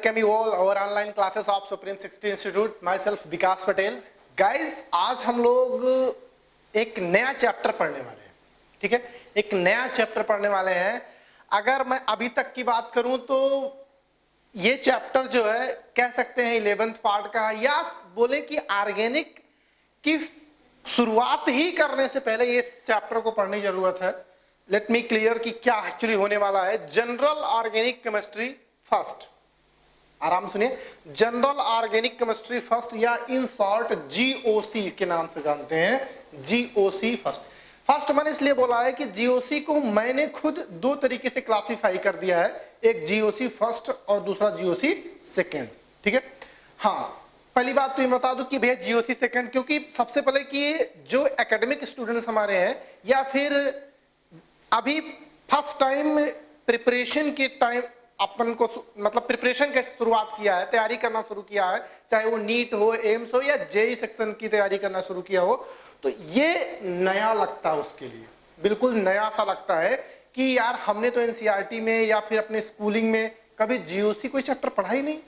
welcome you all our online classes of Supreme 60 Institute. Myself Vikas Patel. Guys, आज हम लोग एक नया चैप्टर पढ़ने वाले हैं. ठीक है, एक नया चैप्टर पढ़ने वाले हैं. अगर मैं अभी तक की बात करूं तो ये चैप्टर जो है कह सकते हैं 11th पार्ट का, या बोले कि ऑर्गेनिक की शुरुआत ही करने से पहले ये चैप्टर को पढ़ने की जरूरत है. लेट मी क्लियर कि क्या एक्चुअली होने वाला है. जनरल ऑर्गेनिक केमिस्ट्री फर्स्ट, आराम सुनिए. जनरल ऑर्गेनिक केमिस्ट्री फर्स्ट, या इन शॉर्ट जीओसी के नाम से जानते हैं. GOC first. फर्स्ट मैंने इसलिए बोला है कि जीओसी को मैंने खुद दो तरीके से क्लासिफाई कर दिया है, एक जीओसी फर्स्ट और दूसरा जीओसी सेकेंड. ठीक है. हाँ, पहली बात तो ये बता दूं कि भैया जीओसी सेकेंड, क्योंकि सबसे पहले कि जो एकेडमिक स्टूडेंट्स हमारे हैं या फिर अभी फर्स्ट टाइम प्रिपरेशन के टाइम अपन को मतलब प्रिपरेशन की शुरुआत किया है, तैयारी करना शुरू किया है, चाहे वो नीट हो, एम्स हो या जेई सेक्शन की तैयारी करना शुरू किया हो, तो ये नया लगता है उसके लिए, बिल्कुल नया सा लगता है कि यार हमने तो एनसीईआरटी में या फिर अपने स्कूलिंग में कभी जीओसी कोई चैप्टर पढ़ा ही नहीं,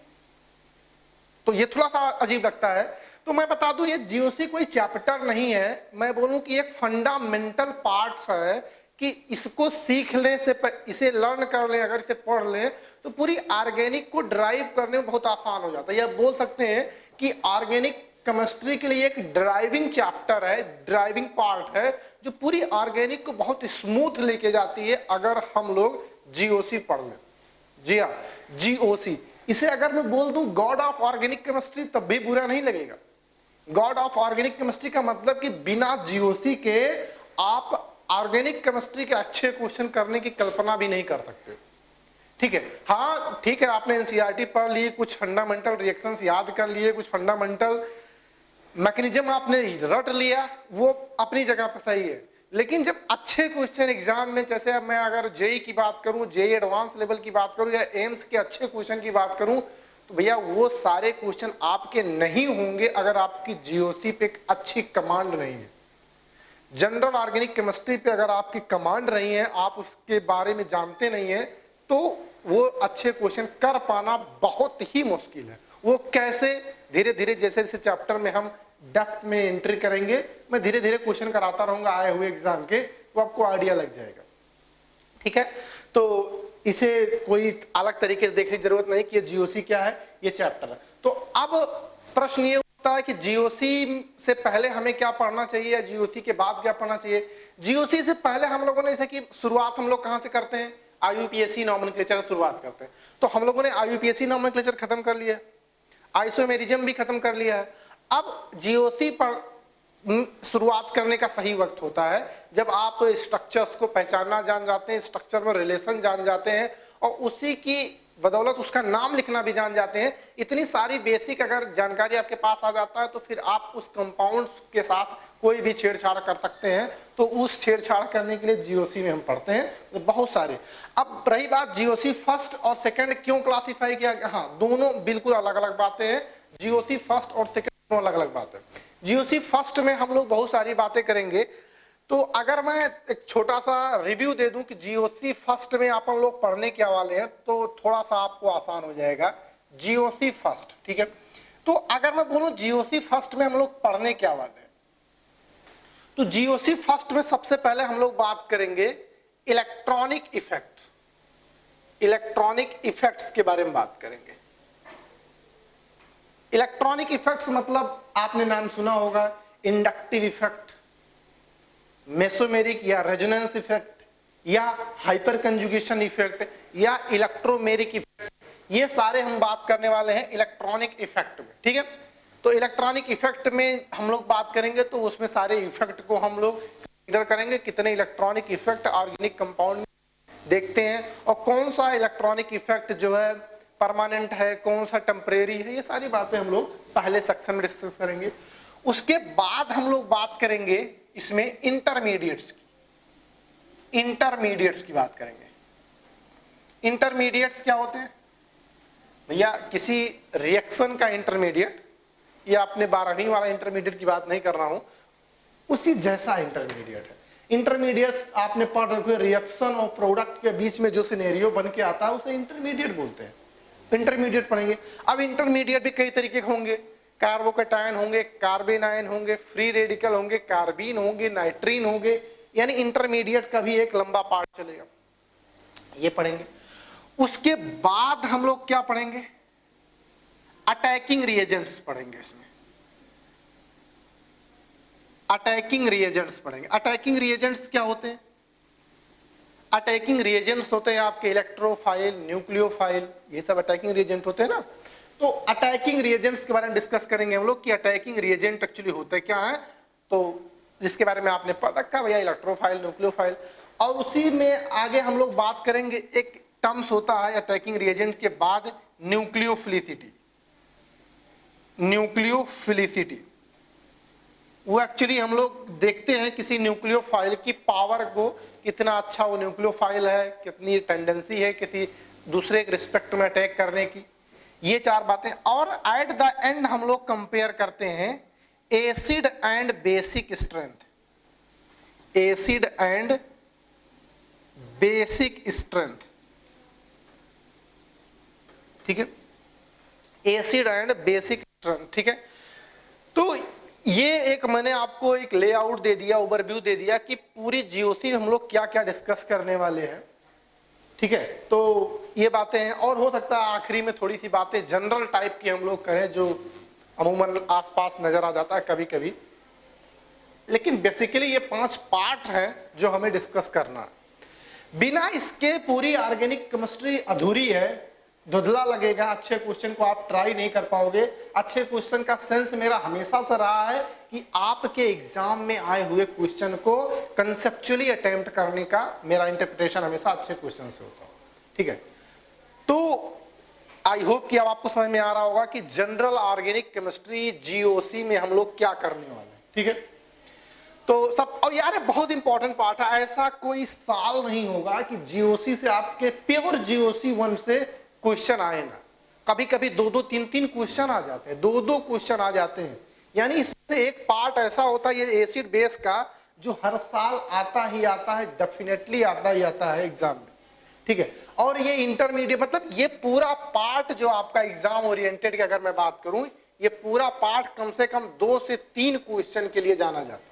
तो ये थोड़ा सा अजीब लगता है. तो मैं बता दूं ये जीओसी कोई चैप्टर नहीं है, मैं बोलूं कि एक फंडामेंटल पार्ट्स है कि इसको सीख लें से इसे लर्न कर लें, अगर इसे पढ़ लें तो पूरी ऑर्गेनिक को ड्राइव करने में बहुत आसान हो जाता है. या बोल सकते हैं कि ऑर्गेनिक केमिस्ट्री के लिए एक ड्राइविंग चैप्टर है, ड्राइविंग पार्ट है जो पूरी ऑर्गेनिक को बहुत स्मूथ लेके जाती है अगर हम लोग जीओसी पढ़ लें. जी हाँ, जीओसी. इसे अगर मैं बोल दूं गॉड ऑफ ऑर्गेनिक केमिस्ट्री तब भी बुरा नहीं लगेगा. गॉड ऑफ ऑर्गेनिक केमिस्ट्री का मतलब कि बिना जीओसी के आप ऑर्गेनिक केमिस्ट्री के अच्छे क्वेश्चन करने की कल्पना भी नहीं कर सकते. ठीक है. हाँ ठीक है, आपने एनसीईआरटी पढ़ ली, कुछ फंडामेंटल रिएक्शंस याद कर लिए, कुछ फंडामेंटल मैकेनिज्म आपने रट लिया, वो अपनी जगह पर सही है. लेकिन जब अच्छे क्वेश्चन एग्जाम में, जैसे अब मैं अगर जेई की बात करूं, जेई एडवांस लेवल की बात करूं या एम्स के अच्छे क्वेश्चन की बात करूं, तो भैया वो सारे क्वेश्चन आपके नहीं होंगे अगर आपकी जीओसी पे एक अच्छी कमांड नहीं है. जनरल ऑर्गेनिक केमिस्ट्री पे अगर आपकी कमांड रही है, आप उसके बारे में जानते नहीं है, तो वो अच्छे क्वेश्चन कर पाना बहुत ही मुश्किल है. वो कैसे, धीरे धीरे जैसे जैसे चैप्टर में हम डेप्थ में एंट्री करेंगे, मैं धीरे धीरे क्वेश्चन कराता रहूंगा आए हुए एग्जाम के, तो आपको आइडिया लग जाएगा. ठीक है. तो इसे कोई अलग तरीके से देखने की जरूरत नहीं कि जीओसी क्या है, ये चैप्टर है. तो अब प्रश्न ये होता है कि जीओसी से पहले हमें क्या पढ़ना चाहिए या जीओसी के बाद क्या पढ़ना चाहिए. जीओसी से पहले हम लोगों ने, जैसे कि शुरुआत हम लोग कहां से करते हैं, आईयूपीएसी नॉमेनक्लेचर से शुरुआत करते हैं. तो हम लोगों ने आईयूपीएसी नॉमेनक्लेचर खत्म कर लिया, आइसोमेरिज्म भी खत्म कर लिया है. अब जीओसी पर शुरुआत करने का सही वक्त होता है जब आप स्ट्रक्चर्स को पहचानना जान जाते हैं, स्ट्रक्चर में रिलेशन जान जाते हैं और उसी की बदौलत उसका नाम लिखना भी जान जाते हैं. इतनी सारी बेसिक अगर जानकारी आपके पास आ जाता है तो फिर आप उस कंपाउंड्स के साथ कोई भी छेड़छाड़ कर सकते हैं. तो उस छेड़छाड़ करने के लिए जीओसी में हम पढ़ते हैं तो बहुत सारे. अब रही बात जीओसी फर्स्ट और सेकंड क्यों क्लासिफाई किया गया, हाँ दोनों बिल्कुल अलग अलग बातें हैं. जीओसी फर्स्ट और सेकंड दोनों अलग अलग बात है. जीओसी फर्स्ट में हम लोग बहुत सारी बातें करेंगे. तो अगर मैं एक छोटा सा रिव्यू दे दूं कि जीओसी फर्स्ट में अपन लोग पढ़ने क्या वाले हैं तो थोड़ा सा आपको आसान हो जाएगा. जीओसी फर्स्ट, ठीक है. तो अगर मैं बोलूं जीओसी फर्स्ट में हम लोग पढ़ने क्या वाले हैं, तो जीओसी फर्स्ट में सबसे पहले हम लोग बात करेंगे इलेक्ट्रॉनिक इफेक्ट. इलेक्ट्रॉनिक इफेक्ट्स के बारे में बात करेंगे. इलेक्ट्रॉनिक इफेक्ट्स मतलब आपने नाम सुना होगा, इंडक्टिव इफेक्ट, मेसोमेरिक या रेजोनेंस इफेक्ट, या हाइपर कंजुगेशन इफेक्ट, या इलेक्ट्रोमेरिक इफेक्ट. ये सारे हम बात करने वाले हैं इलेक्ट्रॉनिक इफेक्ट में. ठीक है. तो इलेक्ट्रॉनिक इफेक्ट में हम लोग बात करेंगे तो उसमें सारे इफेक्ट को हम लोग कंसीडर करेंगे, कितने इलेक्ट्रॉनिक इफेक्ट ऑर्गेनिक कंपाउंड में देखते हैं और कौन सा इलेक्ट्रॉनिक इफेक्ट जो है परमानेंट है, कौन सा टेम्परेरी है. ये सारी बातें हम लोग पहले सेक्शन में डिस्कस करेंगे. उसके बाद हम लोग बात करेंगे इसमें इंटरमीडिएट्स की. इंटरमीडिएट्स की बात करेंगे. इंटरमीडिएट्स क्या होते हैं भैया, किसी रिएक्शन का इंटरमीडिएट, या अपने 12वीं वाला इंटरमीडिएट की बात नहीं कर रहा हूं, उसी जैसा इंटरमीडिएट है. इंटरमीडिएट्स आपने पढ़ रखे, रिएक्शन और प्रोडक्ट के बीच में जो सिनेरियो बन के आता है उसे इंटरमीडिएट बोलते हैं. इंटरमीडिएट पढ़ेंगे। अब इंटरमीडिएट भी कई तरीके के होंगे, कार्बोकैटायन होंगे, कार्बेनायन होंगे, फ्री रेडिकल होंगे, कार्बीन होंगे, नाइट्रीन होंगे, यानी इंटरमीडिएट का भी एक लंबा पार्ट चलेगा, ये पढ़ेंगे। उसके बाद हम लोग क्या पढ़ेंगे, अटैकिंग रिएजेंट्स पढ़ेंगे। इसमें अटैकिंग रिएजेंट्स पढ़ेंगे। अटैकिंग रिएजेंट्स क्या होते हैं? अटैकिंग रिएजेंट्स होते हैं आपके इलेक्ट्रोफाइल, न्यूक्लियोफाइल, ये सब अटैकिंग रिएजेंट होते हैं ना। तो अटैकिंग रिएजेंट्स के बारे में डिस्कस करेंगे हम लोग कि अटैकिंग रिएजेंट एक्चुअली होते क्या है, तो जिसके बारे में आपने पढ़ रखा भैया, इलेक्ट्रोफाइल, न्यूक्लियोफाइल। और उसी में आगे हम लोग बात करेंगे, एक टर्म्स होता है अटैकिंग रिएजेंट के बाद, न्यूक्लियोफिलिसिटी। न्यूक्लियोफिलिसिटी वो एक्चुअली हम लोग देखते हैं किसी न्यूक्लियोफाइल की पावर को, कितना अच्छा वो न्यूक्लियोफाइल है, कितनी टेंडेंसी है किसी दूसरे के रिस्पेक्ट में अटैक करने की, ये चार बातें। और एट द एंड हम लोग कंपेयर करते हैं acid and basic strength. Acid and basic strength, ठीक है, एसिड एंड बेसिक स्ट्रेंथ, ठीक है। तो ये एक मैंने आपको एक लेआउट दे दिया, ओवरव्यू दे दिया कि पूरी जीओसी हम लोग क्या क्या डिस्कस करने वाले हैं, ठीक है। तो ये बातें हैं, और हो सकता है आखिरी में थोड़ी सी बातें जनरल टाइप की हम लोग करें जो अमूमन आसपास नजर आ जाता है कभी कभी, लेकिन बेसिकली ये 5 पार्ट हैं जो हमें डिस्कस करना है। बिना इसके पूरी ऑर्गेनिक केमिस्ट्री अधूरी है, धुंधला लगेगा, अच्छे क्वेश्चन को आप ट्राई नहीं कर पाओगे। अच्छे क्वेश्चन का सेंस मेरा हमेशा से रहा है कि आपके एग्जाम में आए हुए क्वेश्चन को कंसेप्चुअली अटेम्प्ट करने का मेरा इंटरप्रिटेशन हमेशा अच्छे क्वेश्चन से होता है, ठीक है। तो आई होप कि अब आपको समझ में आ रहा होगा कि जनरल ऑर्गेनिक केमिस्ट्री जीओसी में हम लोग क्या करने वाले हैं, ठीक है। तो सब, और यार बहुत इंपॉर्टेंट पार्ट है, ऐसा कोई साल नहीं होगा कि जीओसी से आपके प्योर जीओसी 1 से क्वेश्चन आए ना। कभी कभी 2-2, 3-3 क्वेश्चन आ जाते हैं, 2-2 क्वेश्चन आ जाते हैं, यानी इसमें एक पार्ट ऐसा होता है ये एसिड बेस का जो हर साल आता ही आता है, डेफिनेटली आता ही आता है एग्जाम में, ठीक है। और ये इंटरमीडिएट, मतलब ये पूरा पार्ट जो आपका एग्जाम ओरिएंटेड की अगर मैं बात करूं, ये पूरा पार्ट कम से कम 2 से 3 क्वेश्चन के लिए जाना जाता है,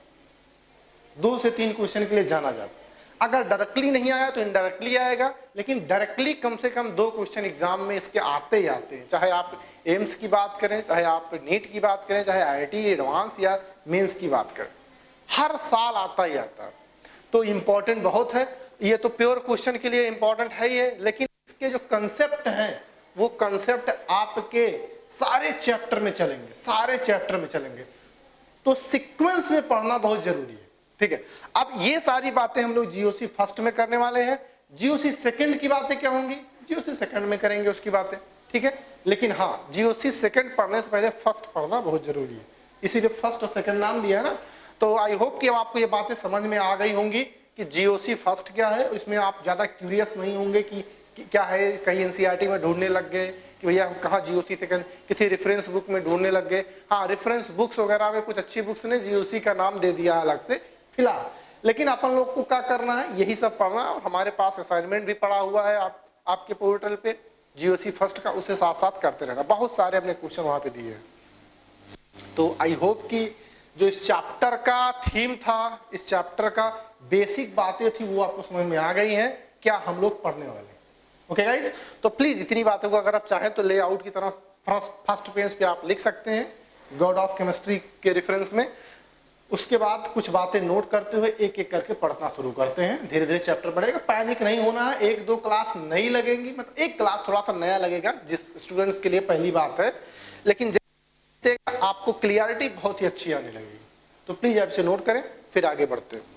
2 से 3 क्वेश्चन के लिए जाना जाता है। अगर डायरेक्टली नहीं आया तो इनडायरेक्टली आएगा, लेकिन डायरेक्टली कम से कम 2 क्वेश्चन एग्जाम में इसके आते ही आते हैं, चाहे आप एम्स की बात करें, चाहे आप नीट की बात करें, चाहे आईआईटी एडवांस या मेंस की बात करें, हर साल आता ही आता है। तो इंपॉर्टेंट बहुत है, ये तो प्योर क्वेश्चन के लिए इंपॉर्टेंट है ही है, लेकिन इसके जो कंसेप्ट हैं वो कंसेप्ट आपके सारे चैप्टर में चलेंगे, सारे चैप्टर में चलेंगे। तो सीक्वेंस में पढ़ना बहुत जरूरी है, ठीक है। अब ये सारी बातें हम लोग जीओसी फर्स्ट में करने वाले हैं। जीओसी सेकंड की बातें क्या होंगी, जीओसी सेकंड में करेंगे उसकी बातें, ठीक है। लेकिन हाँ, जीओसी सेकंड पढ़ने से पहले फर्स्ट पढ़ना बहुत जरूरी है, इसीलिए फर्स्ट और सेकंड नाम दिया है ना। तो आई होप कि अब आपको ये बातें समझ में आ गई होंगी कि जीओसी फर्स्ट क्या है। इसमें आप ज्यादा क्यूरियस नहीं होंगे कि क्या है, कहीं एनसीईआरटी में ढूंढने लग गए कि भैया कहाँ जीओसी सेकंड, किसी रेफरेंस बुक में ढूंढने लग गए। हाँ, रेफरेंस बुक्स वगैरह में कुछ अच्छी बुक्स ने जीओसी का नाम दे दिया अलग से फिलहाल, लेकिन अपन लोग को क्या करना है, यही सब पढ़ना है। और हमारे पास असाइनमेंट भी पड़ा हुआ है आपके पोर्टल पे जीओसी फर्स्ट का, उसे साथ साथ करते रहना। बहुत सारे हमने क्वेश्चन वहां पे दिए हैं। तो आई होप कि जो इस चैप्टर का थीम था, इस चैप्टर का बेसिक बातें थी, वो आपको समझ में आ गई हैं क्या हम लोग पढ़ने वाले हैं। ओके गाइस, तो प्लीज इतनी बातों को अगर आप चाहें तो लेआउट की तरफ फर्स्ट पेज पे आप लिख सकते हैं गॉड ऑफ केमिस्ट्री के रेफरेंस में। उसके बाद कुछ बातें नोट करते हुए एक एक करके पढ़ना शुरू करते हैं, धीरे धीरे चैप्टर बढ़ेगा। पैनिक नहीं होना है, 1-2 क्लास नई लगेंगी, मतलब एक क्लास थोड़ा सा नया लगेगा जिस स्टूडेंट्स के लिए पहली बात है, लेकिन आपको क्लियरिटी बहुत ही अच्छी आने लगेगी। तो प्लीज आप इसे नोट करें, फिर आगे बढ़ते हैं।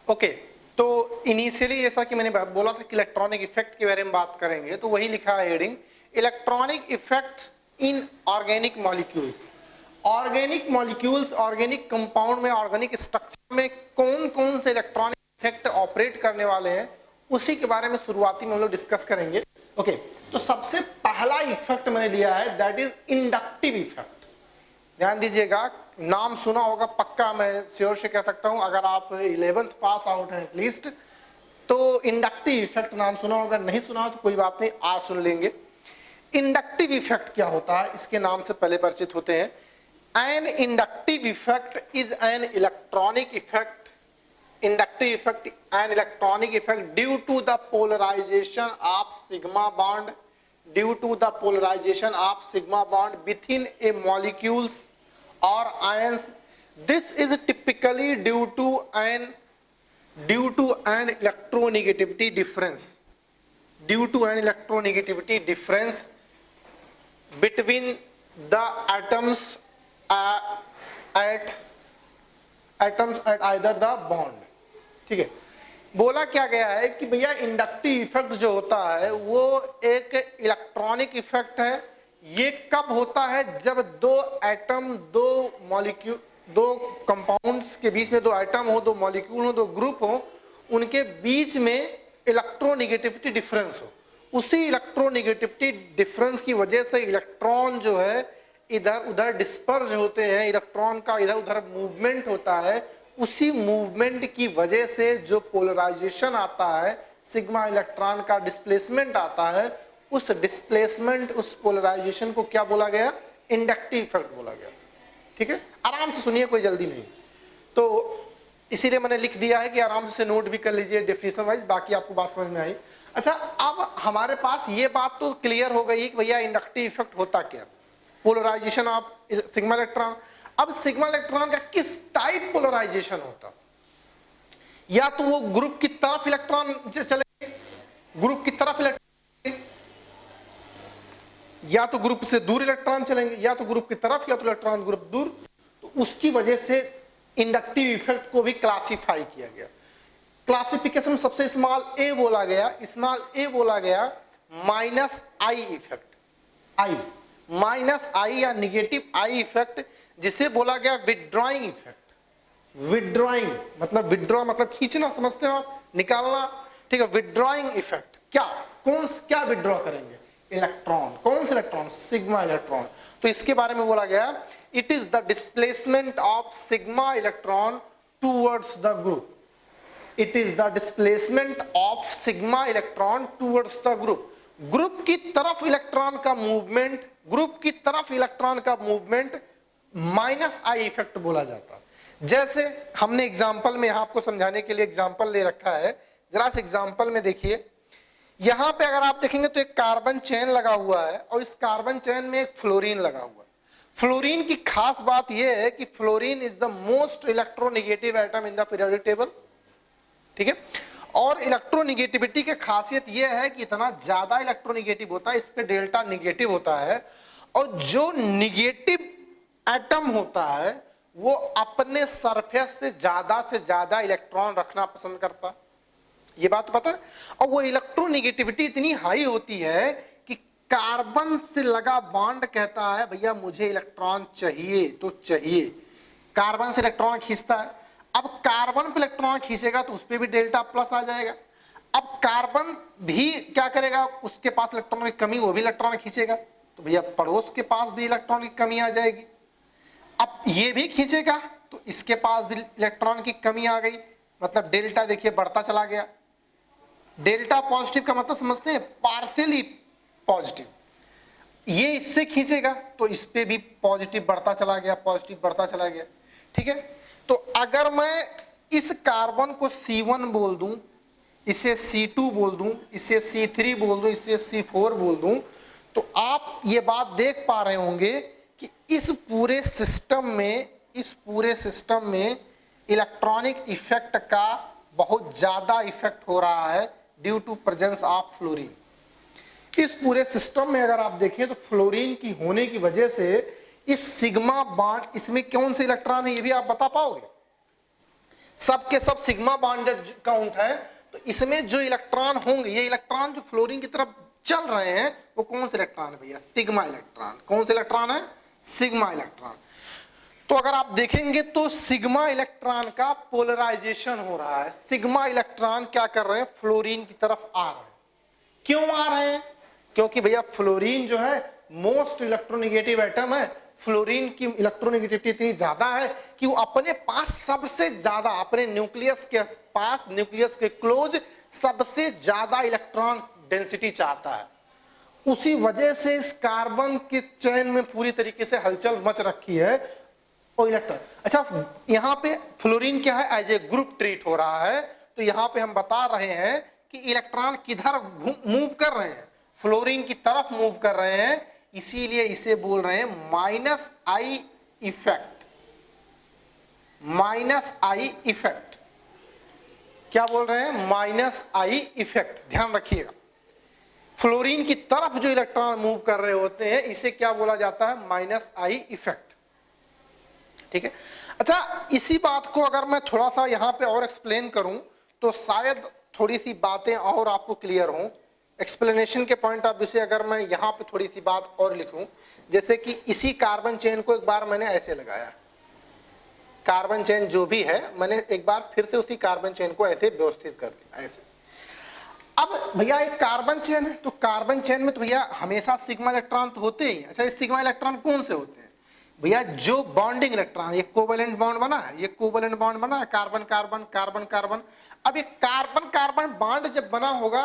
ओके, तो इनिशियली जैसा कि मैंने बोला था कि इलेक्ट्रॉनिक इफेक्ट के बारे में बात करेंगे, तो वही लिखा है heading, electronic effect in organic molecules. Organic molecules, organic compound में, ऑर्गेनिक स्ट्रक्चर में कौन कौन से इलेक्ट्रॉनिक इफेक्ट ऑपरेट करने वाले हैं, उसी के बारे में शुरुआती में हम लोग डिस्कस करेंगे। ओके, तो सबसे पहला इफेक्ट मैंने लिया है दैट इज इंडक्टिव इफेक्ट। ध्यान दीजिएगा, नाम सुना होगा पक्का, मैं श्योर से कह सकता हूं अगर आप 11th पास आउट हैं एटलीस्ट, तो इंडक्टिव इफेक्ट नाम सुना होगा, नहीं सुना हो तो कोई बात नहीं, आज सुन लेंगे। इंडक्टिव इफेक्ट क्या होता है, इसके नाम से पहले परिचित होते हैं। An inductive effect is an electronic effect, inductive effect and electronic effect due to the polarization of sigma bond, due to the polarization of sigma bond within a molecules or ions. This is typically due to an electronegativity difference, due to an electronegativity difference between the atoms at either the bond। ठीक है, बोला क्या गया है कि भैया inductive effect जो होता है वो एक इलेक्ट्रॉनिक इफेक्ट है। ये कब होता है, जब दो एटम, दो मॉलिक्यूल, दो कंपाउंड्स के बीच में दो एटम हो, दो मॉलिक्यूल हो, दो ग्रुप हो, उनके बीच में इलेक्ट्रोनेगेटिविटी डिफरेंस हो। उसी इलेक्ट्रोनेगेटिविटी डिफरेंस की वजह से इलेक्ट्रॉन जो है इधर उधर डिस्पर्ज होते हैं, इलेक्ट्रॉन का इधर उधर मूवमेंट होता है। उसी मूवमेंट की वजह से जो पोलराइजेशन आता है, सिग्मा इलेक्ट्रॉन का डिस्प्लेसमेंट आता है, उस डिस्प्लेसमेंट, उस पोलराइजेशन को क्या बोला गया, इंडक्टिव इफेक्ट बोला गया। ठीक है, आराम से सुनिए, कोई जल्दी नहीं। तो इसीलिए मैंने लिख दिया है कि आराम से नोट भी कर लीजिए डेफिनेशन वाइज, बाकी आपको बात समझ में आई। अच्छा, अब हमारे पास ये बात तो क्लियर हो गई कि भैया इंडक्टिव इफेक्ट होता क्या, पोलराइजेशन ऑफ सिग्मा इलेक्ट्रॉन। अब सिग्मा इलेक्ट्रॉन का किस टाइप पोलराइजेशन होता, या तो वो ग्रुप की तरफ इलेक्ट्रॉन चले, ग्रुप की तरफ इलेक्ट्रॉन, या तो ग्रुप से दूर इलेक्ट्रॉन चलेंगे, या तो ग्रुप की तरफ, या तो इलेक्ट्रॉन ग्रुप दूर। तो उसकी वजह से इंडक्टिव इफेक्ट को भी क्लासिफाई किया गया। क्लासिफिकेशन सबसे स्मॉल ए बोला गया, स्मॉल ए बोला गया minus I effect, I minus I या निगेटिव आई इफेक्ट, जिसे बोला गया विथड्रॉइंग इफेक्ट। विथड्रॉइंग मतलब विथड्रॉ मतलब खींचना, समझते हो आप, निकालना। ठीक है, विथड्रॉइंग इफेक्ट क्या, क्या विथड्रॉ करेंगे, इलेक्ट्रॉन। कौन से इलेक्ट्रॉन, सिग्मा इलेक्ट्रॉन। तो इसके बारे में बोला गया it is the displacement of sigma electron towards the group, it is the displacement of sigma electron towards the group. Group की तरफ इलेक्ट्रॉन का मूवमेंट, ग्रुप की तरफ इलेक्ट्रॉन का मूवमेंट माइनस आई इफेक्ट बोला जाता। जैसे हमने एग्जांपल में, यहां आपको समझाने के लिए एग्जांपल ले रखा है, जरा इस एग्जांपल में देखिए। यहां पे अगर आप देखेंगे तो एक कार्बन चेन लगा हुआ है और इस कार्बन चेन में एक फ्लोरीन लगा हुआ है। फ्लोरीन की खास बात यह है कि fluorine is the most electronegative atom in the periodic table. ठीक है, और इलेक्ट्रोनेगेटिविटी की खासियत यह है कि इतना ज्यादा इलेक्ट्रोनेगेटिव होता है, इस पे डेल्टा निगेटिव होता है, और जो निगेटिव एटम होता है वो अपने सरफेस पे से ज्यादा इलेक्ट्रॉन रखना पसंद करता है, ये बात पता है। और वो इलेक्ट्रोनेगेटिविटी इतनी हाई होती है कि कार्बन से लगा बॉन्ड कहता है भैया मुझे इलेक्ट्रॉन चाहिए तो चाहिए, कार्बन से इलेक्ट्रॉन खींचता है। अब कार्बन पे इलेक्ट्रॉन खींचेगा तो उस पर भी डेल्टा प्लस आ जाएगा। अब कार्बन भी क्या करेगा, उसके पास इलेक्ट्रॉन की कमी, वो भी इलेक्ट्रॉन खींचेगा, तो भैया पड़ोस के पास भी इलेक्ट्रॉन की कमी आ जाएगी। अब ये भी खींचेगा तो इसके पास भी इलेक्ट्रॉन की कमी आ गई, मतलब डेल्टा देखिए बढ़ता चला गया। डेल्टा पॉजिटिव का मतलब समझते हैं, पार्शियली पॉजिटिव। ये इससे खींचेगा तो इस पे भी पॉजिटिव बढ़ता चला गया, पॉजिटिव बढ़ता चला गया। ठीक है, तो अगर मैं इस कार्बन को C1 बोल दूं, इसे C2 बोल दूं, इसे C3 बोल दूं, इसे C4 बोल दूं, तो आप ये बात देख पा रहे होंगे कि इस पूरे सिस्टम में इलेक्ट्रॉनिक इफेक्ट का बहुत ज्यादा इफेक्ट हो रहा है due to presence of fluorine. इस पूरे सिस्टम में अगर आप देखें तो फ्लोरीन की होने की वजह से इस सिग्मा बॉन्ड, इसमें कौन से इलेक्ट्रॉन है ये भी आप बता पाओगे, सबके सब सिग्मा बॉन्डेड काउंट है, तो इसमें जो इलेक्ट्रॉन होंगे, ये इलेक्ट्रॉन जो फ्लोरीन की तरफ चल रहे हैं वो कौन से इलेक्ट्रॉन है भैया, सिग्मा इलेक्ट्रॉन। कौन से इलेक्ट्रॉन है, सिग्मा इलेक्ट्रॉन। तो अगर आप देखेंगे तो सिग्मा इलेक्ट्रॉन का पोलराइजेशन हो रहा है, सिग्मा इलेक्ट्रॉन क्या कर रहे हैं, फ्लोरीन की तरफ आ रहे हैं। क्यों आ रहे हैं, क्योंकि भैया फ्लोरीन जो है मोस्ट इलेक्ट्रोनेगेटिव एटम है। फ्लोरीन की इलेक्ट्रोनेगेटिविटी इतनी ज्यादा है कि वो अपने पास सबसे ज्यादा, अपने न्यूक्लियस के पास, न्यूक्लियस के क्लोज सबसे ज्यादा इलेक्ट्रॉन डेंसिटी चाहता है। उसी वजह से इस कार्बन के चेन में पूरी तरीके से हलचल मच रखी है और इलेक्ट्रॉन। अच्छा, यहाँ पे फ्लोरीन क्या है, एज ए ग्रुप ट्रीट हो रहा है। तो यहाँ पे हम बता रहे हैं कि इलेक्ट्रॉन किधर मूव कर रहे हैं, फ्लोरीन की तरफ मूव कर रहे हैं, इसीलिए इसे बोल रहे हैं minus I effect. Minus I effect क्या बोल रहे हैं, माइनस आई इफेक्ट। ध्यान रखिएगा, फ्लोरीन की तरफ जो इलेक्ट्रॉन मूव कर रहे होते हैं इसे क्या बोला जाता है, माइनस आई इफेक्ट। ठीक है। अच्छा, इसी बात को अगर मैं थोड़ा सा यहां पे और एक्सप्लेन करूं तो शायद थोड़ी सी बातें और आपको क्लियर हों। एक्सप्लेनेशन के पॉइंट ऑफ व्यू से अगर मैं यहां पे थोड़ी सी बात और लिखूं, जैसे कि इसी कार्बन चेन को एक बार मैंने ऐसे लगाया, कार्बन चेन जो भी है मैंने एक बार फिर से उसी कार्बन चेन को ऐसे व्यवस्थित कर दिया, ऐसे। अब भैया एक कार्बन चेन है, तो कार्बन चेन में तो भैया हमेशा सिग्मा इलेक्ट्रॉन तो होते ही। अच्छा, ये सिग्मा इलेक्ट्रॉन कौन से होते हैं भैया, जो बॉन्डिंग इलेक्ट्रॉन, ये कोवेलेंट बॉन्ड बना है, ये कोवेलेंट बॉन्ड बना है, कार्बन कार्बन कार्बन कार्बन। अब ये कार्बन कार्बन बॉन्ड जब बना होगा,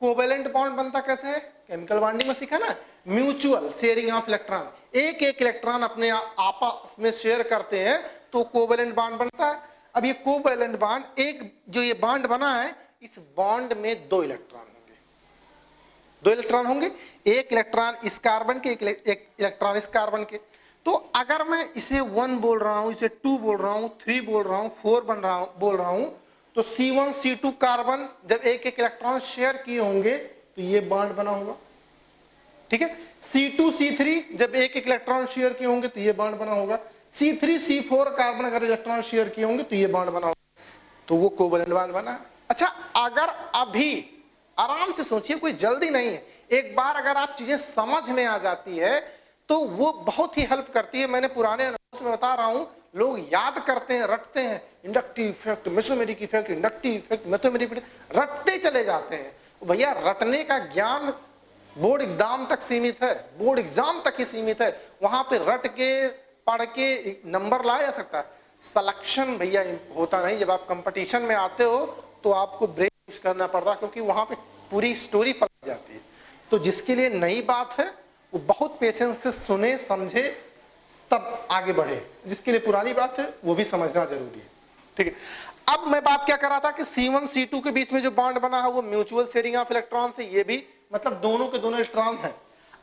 कोवेलेंट बॉन्ड बनता कैसे है, केमिकल बॉन्डिंग में सीखा ना, म्यूचुअल शेयरिंग ऑफ इलेक्ट्रॉन, एक एक इलेक्ट्रॉन अपने आपस में शेयर करते हैं तो कोवेलेंट बॉन्ड बनता है। अब ये कोवेलेंट बॉन्ड, एक जो ये बॉन्ड बना है, इस बॉन्ड में दो इलेक्ट्रॉन होंगे, दो इलेक्ट्रॉन होंगे, एक इलेक्ट्रॉन इस कार्बन के, एक इलेक्ट्रॉन इस कार्बन के। तो अगर मैं इसे 1 बोल रहा हूं, इसे 2 बोल रहा हूं, 3 बोल रहा हूं, 4 बोल रहा हूं, तो C1 C2 कार्बन जब एक एक इलेक्ट्रॉन शेयर किए होंगे तो ये बॉन्ड बना होगा। ठीक है। C2 C3 जब एक एक इलेक्ट्रॉन शेयर किए होंगे तो ये बॉन्ड बना होगा। C3 C4 कार्बन अगर इलेक्ट्रॉन शेयर किए होंगे तो ये बॉन्ड बना होगा, तो वो कोवेलेंट बॉन्ड बना। अच्छा, अगर अभी आराम से सोचिए, कोई जल्दी नहीं है, एक बार अगर आप चीजें समझ में आ जाती है तो वो बहुत ही हेल्प करती है। मैंने पुराने अनुभव में बता रहा हूं, लोग याद करते हैं, रटते हैं, inductive effect, mesomeric effect, inductive effect, mesomeric effect, रटते चले जाते हैं। भैया रटने का ज्ञान बोर्ड एग्जाम तक सीमित है, बोर्ड एग्जाम तक ही सीमित है, वहां पे रट के पढ़ के नंबर लाया जा सकता है। सिलेक्शन भैया होता नहीं। जब आप कंपटीशन में आते हो तो आपको ब्रेन यूज करना पड़ता है, क्योंकि वहां पे पूरी स्टोरी पलट जाती है। तो जिसके लिए नई बात है वो बहुत पेशेंस से सुने, समझे, तब आगे बढ़े। जिसके लिए पुरानी बात है वो भी समझना जरूरी है। ठीक है। अब मैं बात क्या कर रहा था कि C1 C2 के बीच में जो बॉन्ड बना है वो म्यूचुअल शेयरिंग ऑफ इलेक्ट्रॉन से, ये भी मतलब दोनों के दोनों इलेक्ट्रॉन है।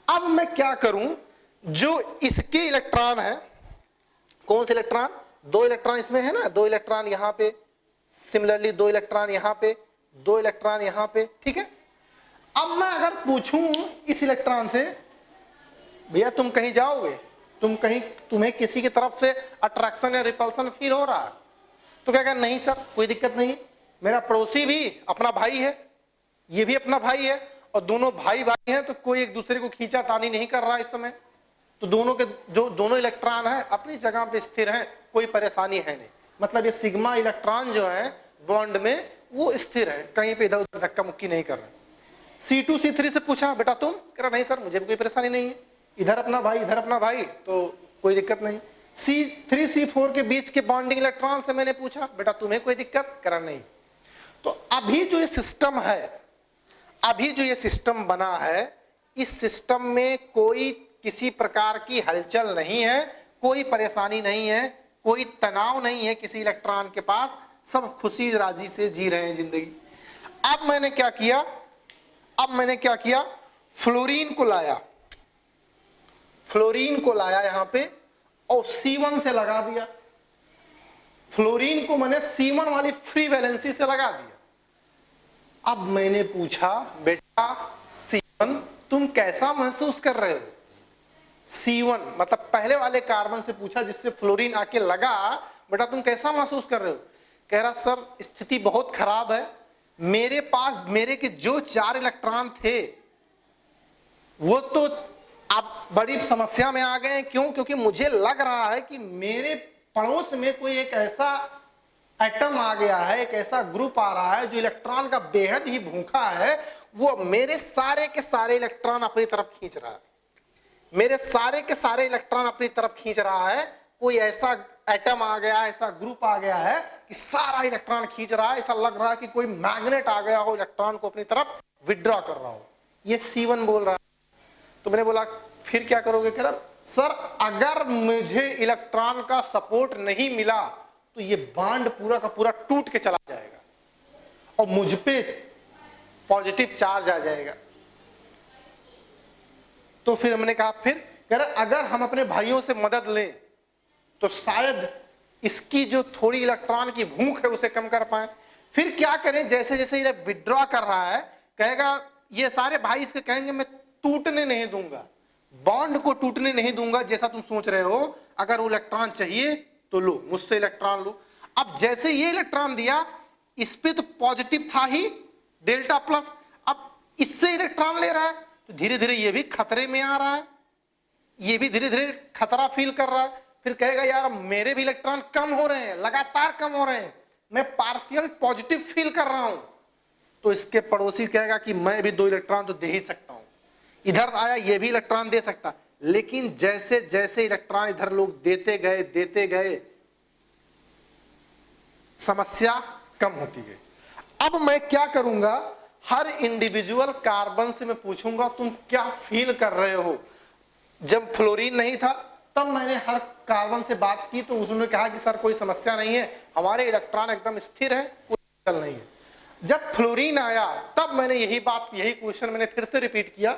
अब मैं क्या करूं, जो इसके इलेक्ट्रॉन है, कौन से इलेक्ट्रॉन, दो इलेक्ट्रॉन इसमें है ना, दो इलेक्ट्रॉन यहां पे, सिमिलरली दो इलेक्ट्रॉन यहां पे, दो इलेक्ट्रॉन यहां पे। ठीक है। अब मैं अगर पूछूं इस इलेक्ट्रॉन से, भैया तुम कहीं जाओगे, तुम्हें किसी की तरफ से अट्रैक्शन या रिपल्सन फील हो रहा है, तो क्या कहना, नहीं सर कोई दिक्कत नहीं, मेरा पड़ोसी भी अपना भाई है, ये भी अपना भाई है, और दोनों भाई भाई हैं, तो कोई एक दूसरे को खींचातानी नहीं कर रहा इस समय, तो दोनों के जो दोनों इलेक्ट्रॉन है अपनी जगह पे स्थिर हैं, कोई परेशानी है नहीं। मतलब ये सिग्मा इलेक्ट्रॉन जो है बॉन्ड में वो स्थिर है, कहीं पे इधर उधर धक्का मुक्की नहीं कर रहे। C2 C3 से पूछा, बेटा तुम, कह रहा नहीं सर मुझे भी कोई परेशानी नहीं है, इधर अपना भाई इधर अपना भाई, तो कोई दिक्कत नहीं। C3 C4 के बीच के बॉन्डिंग इलेक्ट्रॉन से मैंने पूछा, बेटा तुम्हें कोई दिक्कत, कह रहा नहीं। तो अभी जो ये सिस्टम है, अभी जो ये सिस्टम बना है, इस सिस्टम में कोई किसी प्रकार की हलचल नहीं है, कोई परेशानी नहीं है, कोई तनाव नहीं है किसी इलेक्ट्रॉन के पास, सब खुशी राजी से जी रहे हैं जिंदगी। अब मैंने क्या किया, फ्लोरीन को लाया यहां पे और C1 से लगा दिया। फ्लोरीन को मैंने C1 वाली फ्री वैलेंसी से लगा दिया। अब मैंने पूछा, बेटा C1 तुम कैसा महसूस कर रहे हो? C1 मतलब पहले वाले कार्बन से पूछा जिससे फ्लोरीन आके लगा, बेटा तुम कैसा महसूस कर रहे हो? कह रहा सर स्थिति बहुत खराब है, मेरे पास मेरे के जो 4 इलेक्ट्रॉन थे वो तो अब बड़ी समस्या में आ गए हैं। क्यों? क्योंकि मुझे लग रहा है कि मेरे पड़ोस में कोई एक ऐसा एटम आ गया है, एक ऐसा ग्रुप आ रहा है जो इलेक्ट्रॉन का बेहद ही भूखा है, वो मेरे सारे के सारे इलेक्ट्रॉन अपनी तरफ खींच रहा है, मेरे सारे के सारे इलेक्ट्रॉन अपनी तरफ खींच रहा है। कोई ऐसा एटम आ गया, ऐसा ग्रुप आ गया है कि सारा इलेक्ट्रॉन खींच रहा है, ऐसा लग रहा है कि कोई मैग्नेट आ गया हो, इलेक्ट्रॉन को अपनी तरफ विड्रॉ कर रहा हो। ये C1 बोल रहा है। तो मैंने बोला फिर क्या करोगे? कह रहा सर अगर मुझे इलेक्ट्रॉन का सपोर्ट नहीं मिला तो ये बॉन्ड पूरा का पूरा टूट के चला जाएगा और मुझ पे पॉजिटिव चार्ज आ जाएगा। तो फिर हमने कहा फिर कह रहा अगर हम अपने भाइयों से मदद लें तो शायद इसकी जो थोड़ी इलेक्ट्रॉन की भूख है उसे कम कर पाए। फिर क्या करें? जैसे जैसे ये विड्रॉ कर रहा है, कहेगा ये सारे भाई इसके कहेंगे मैं टूटने नहीं दूंगा, बॉन्ड को टूटने नहीं दूंगा जैसा तुम सोच रहे हो। अगर वो इलेक्ट्रॉन चाहिए तो लो, मुझसे इलेक्ट्रॉन लो। अब जैसे ये इलेक्ट्रॉन दिया, इस पे तो पॉजिटिव था ही डेल्टा प्लस, अब इससे इलेक्ट्रॉन ले रहा है तो धीरे धीरे ये भी खतरे में आ रहा है, ये भी धीरे धीरे खतरा फील कर रहा है। फिर कहेगा यार मेरे भी इलेक्ट्रॉन कम हो रहे हैं, लगातार कम हो रहे हैं, मैं पार्शियल पॉजिटिव फील कर रहा हूं। तो इसके पड़ोसी कहेगा कि मैं भी 2 इलेक्ट्रॉन तो दे ही सकता हूं, इधर आया ये भी इलेक्ट्रॉन दे सकता। लेकिन जैसे जैसे इलेक्ट्रॉन इधर लोग देते गए समस्या कम होती गई। अब मैं क्या करूंगा? हर इंडिविजुअल कार्बन से मैं पूछूंगा तुम क्या फील कर रहे हो। जब फ्लोरीन नहीं था तब मैंने हर कार्बन से बात की तो उसने कहा कि सर कोई समस्या नहीं है, हमारे इलेक्ट्रॉन एकदम स्थिर है, कोई चल नहीं है। जब फ्लोरीन आया तब मैंने यही क्वेश्चन मैंने फिर से रिपीट किया।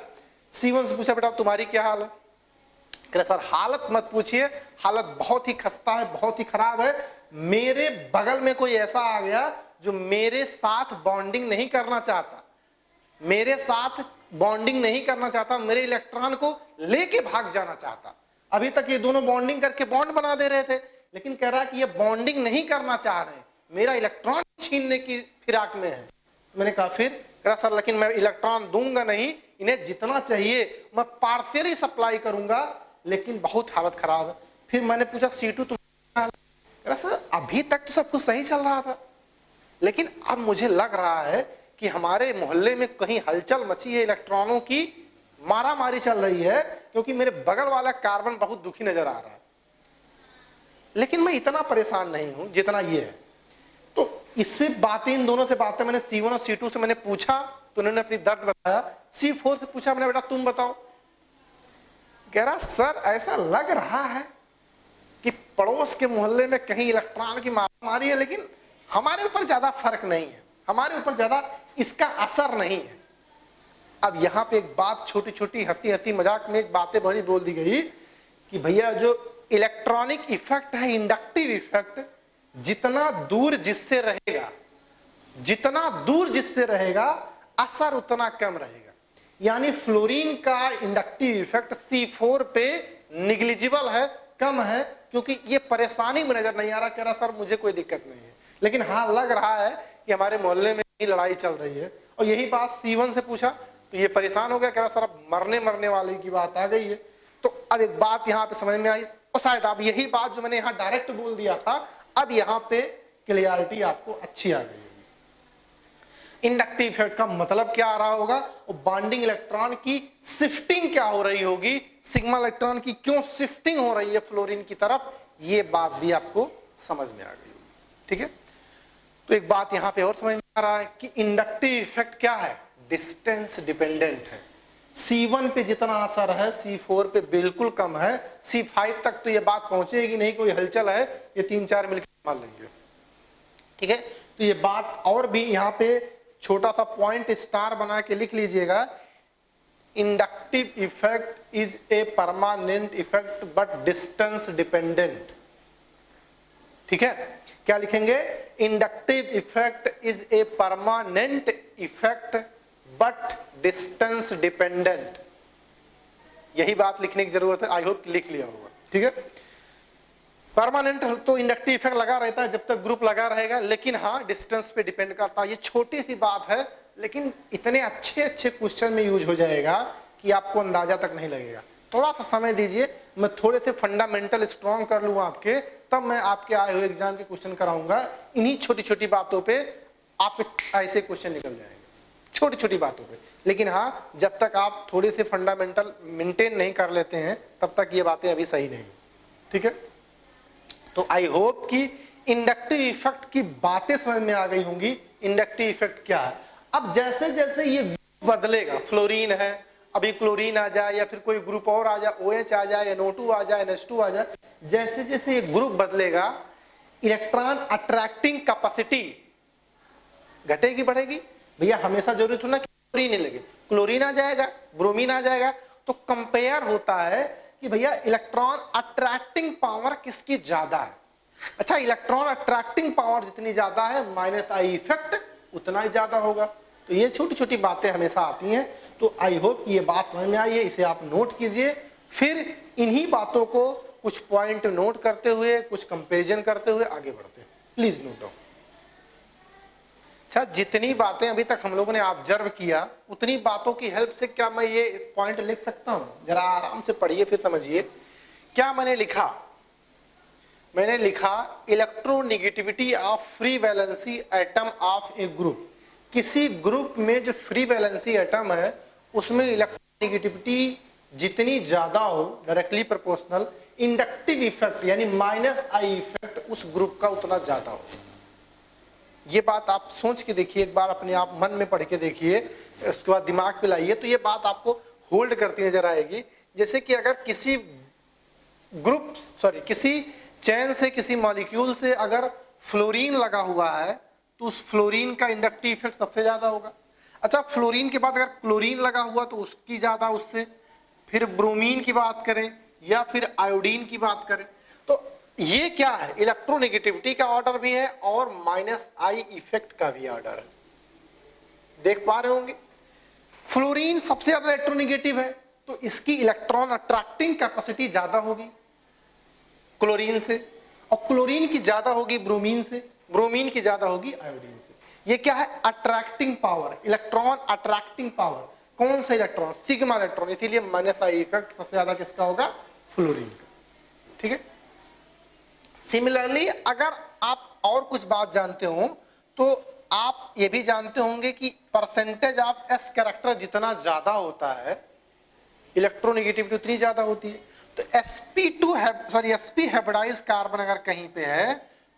C1 से पूछा बेटा तुम्हारी क्या हाल है? कह रहा सर हालत मत पूछिए, हालत बहुत ही खस्ता है, बहुत ही खराब है। मेरे बगल में कोई ऐसा आ गया जो मेरे साथ बॉन्डिंग नहीं करना चाहता, मेरे साथ बॉन्डिंग नहीं करना चाहता, मेरे इलेक्ट्रॉन को लेके भाग जाना चाहता। अभी तक ये दोनों बॉन्डिंग करके बॉन्ड बना दे रहे थे, लेकिन कह रहा कि ये बॉन्डिंग नहीं करना चाह रहे, मेरा इलेक्ट्रॉन छीनने की फिराक में है। मैंने कहा फिर? कह रहा सर लेकिन मैं इलेक्ट्रॉन दूंगा नहीं, इन्हें जितना चाहिए मैं पार्शियली सप्लाई करूंगा, लेकिन बहुत हालत खराब है। फिर मैंने पूछा C2 तुम? कह रहा सर अभी तक तो सब कुछ सही चल रहा था, लेकिन अब मुझे लग रहा है कि हमारे मोहल्ले में कहीं हलचल मची है, इलेक्ट्रॉनों की मारामारी चल रही है, क्योंकि मेरे बगल वाला कार्बन बहुत दुखी नजर आ रहा है, लेकिन मैं इतना परेशान नहीं हूं जितना ये है। तो इससे बातें, इन दोनों से बातें मैंने C1 और C2 से मैंने पूछा तो उन्होंने अपनी दर्द बताया। C4 से पूछा मैंने बेटा तुम बताओ। कह रहा सर ऐसा लग रहा है कि पड़ोस के मोहल्ले में कहीं इलेक्ट्रॉन की मारामारी है, लेकिन हमारे ऊपर ज्यादा फर्क नहीं है, हमारे ऊपर ज्यादा इसका असर नहीं है। अब यहां पे एक बात छोटी छोटी हंसी मजाक में एक बातें बड़ी बोल दी गई कि भैया जो इलेक्ट्रॉनिक इफेक्ट है, इंडक्टिव इफेक्ट, जितना दूर जिससे रहेगा असर उतना कम रहेगा। यानी फ्लोरीन का इंडक्टिव इफेक्ट C4 पे निग्लिजिबल है, कम है, क्योंकि ये परेशानी में नजर नहीं आ रहा। कह रहा सर मुझे कोई दिक्कत नहीं है, लेकिन हाँ लग रहा है कि हमारे मोहल्ले में ही लड़ाई चल रही है। और यही बात C1 से पूछा तो ये परेशान हो गया, कह रहा सर अब मरने वाले की बात आ गई है। तो अब एक बात यहाँ पे समझ में आई, और शायद अब यही बात जो मैंने यहाँ डायरेक्ट बोल दिया था, अब यहाँ पे क्लियरिटी आपको अच्छी आ गई होगी। इंडक्टिव इफेक्ट का मतलब क्या आ रहा होगा, और बॉन्डिंग इलेक्ट्रॉन की शिफ्टिंग क्या हो रही होगी, सिग्मा इलेक्ट्रॉन की क्यों शिफ्टिंग हो रही है फ्लोरीन की तरफ, ये बात भी आपको समझ में आ गई होगी। ठीक है, तो एक बात यहाँ पे और समझ में आ रहा है कि इंडक्टिव इफेक्ट क्या है, डिस्टेंस डिपेंडेंट है। C1 पे जितना असर है C4 पे बिल्कुल कम है, C5 तक तो ये बात पहुंचेगी नहीं, कोई हलचल है ये 3-4 मिलकर मान लेंगे। ठीक है, तो ये बात और भी यहाँ पे छोटा सा पॉइंट स्टार बना के लिख लीजिएगा, inductive effect is a permanent effect but distance dependent. ठीक है, क्या लिखेंगे, inductive effect is a permanent effect but distance dependent. यही बात लिखने की जरूरत है, आई होप लिख लिया होगा। ठीक है, परमानेंट तो इंडक्टिव इफेक्ट लगा रहता है जब तक ग्रुप लगा रहेगा, लेकिन हाँ डिस्टेंस पे डिपेंड करता है। ये छोटी सी बात है, लेकिन इतने अच्छे क्वेश्चन में यूज हो जाएगा कि आपको अंदाजा तक नहीं लगेगा। थोड़ा सा समय दीजिए, मैं थोड़े से फंडामेंटल स्ट्रॉन्ग कर लूँ आपके, तब मैं आपके आए हुए एग्जाम के क्वेश्चन कराऊंगा। इन्हीं छोटी छोटी बातों पे आपके ऐसे क्वेश्चन निकल जाएंगे। छोटी छोटी बातों पे। लेकिन हाँ, जब तक आप थोड़े से फंडामेंटल मेंटेन नहीं कर लेते हैं तब तक ये बातें अभी सही नहीं। ठीक है, तो आई होप कि इंडक्टिव इफेक्ट की बातें समझ में आ गई होंगी। इंडक्टिव इफेक्ट क्या है। अब जैसे जैसे ये बदलेगा, फ्लोरीन है, अभी क्लोरीन आ जाए या फिर कोई ग्रुप और आ जाए, OH आ जाए, NO2 आ जाए, NH2 आ जाए, जैसे जैसे ये ग्रुप बदलेगा इलेक्ट्रॉन अट्रैक्टिंग कैपेसिटी घटेगी बढ़ेगी। भैया हमेशा जरूरी थोड़ा ना क्लोरीन ही लगे, क्लोरीन आ जाएगा, ब्रोमीन आ जाएगा, तो कंपेयर होता है कि भैया इलेक्ट्रॉन अट्रैक्टिंग पावर किसकी ज्यादा है। अच्छा, इलेक्ट्रॉन अट्रैक्टिंग पावर जितनी ज्यादा है माइनस आई इफेक्ट उतना ही ज्यादा होगा। तो ये छोटी छोटी बातें हमेशा आती हैं। तो आई होप ये बात समझ में आई है, इसे आप नोट कीजिए। फिर इन्हीं बातों को कुछ पॉइंट नोट करते हुए, कुछ कंपैरिजन करते हुए आगे बढ़ते हैं। Please note down. अच्छा, जितनी बातें अभी तक हम लोगों ने ऑब्जर्व किया उतनी बातों की हेल्प से क्या मैं ये पॉइंट लिख सकता हूं? जरा आराम से पढ़िए फिर समझिए। क्या मैंने लिखा? मैंने लिखा electronegativity of free valency atom of A group. किसी ग्रुप में जो फ्री वैलेंसी एटम है उसमें इलेक्ट्रोनेगेटिविटी जितनी ज्यादा हो, डायरेक्टली प्रोपोर्शनल, इंडक्टिव इफेक्ट यानी माइनस आई इफेक्ट उस ग्रुप का उतना ज्यादा हो। ये बात आप सोच के देखिए, एक बार अपने आप मन में पढ़ के देखिए, उसके बाद दिमाग पे लाइए, तो ये बात आपको होल्ड करती नजर आएगी। जैसे कि अगर किसी ग्रुप किसी चैन से, किसी मॉलिक्यूल से अगर फ्लोरीन लगा हुआ है तो उस फ्लोरीन का इंडक्टिव इफेक्ट सबसे ज्यादा होगा। अच्छा, फ्लोरीन के बाद अगर क्लोरीन लगा हुआ तो उसकी ज्यादा उससे, फिर ब्रोमीन की बात करें या फिर आयोडीन की बात करें, तो ये क्या है, इलेक्ट्रोनेगेटिविटी का ऑर्डर भी है और माइनस आई इफेक्ट का भी ऑर्डर है। देख पा रहे होंगे, फ्लोरीन सबसे ज्यादा इलेक्ट्रोनेगेटिव है तो इसकी इलेक्ट्रॉन अट्रैक्टिंग कैपेसिटी ज्यादा होगी क्लोरीन से, और क्लोरीन की ज्यादा होगी ब्रोमीन से, ब्रोमीन की ज्यादा होगी आयोडीन से। ये क्या है, attracting power, electron attracting power. कौन सा इलेक्ट्रॉन? Sigma electron. इसीलिए माइनस आई इफेक्ट सबसे ज्यादा किसका होगा? फ्लोरीन का। ठीक है, सिमिलरली अगर आप और कुछ बात जानते हो तो आप ये भी जानते होंगे कि परसेंटेज ऑफ एस कैरेक्टर जितना ज्यादा होता है इलेक्ट्रोनेगेटिविटी उतनी ज्यादा होती है। तो sp हाइब्रिडाइज कार्बन अगर कहीं पे है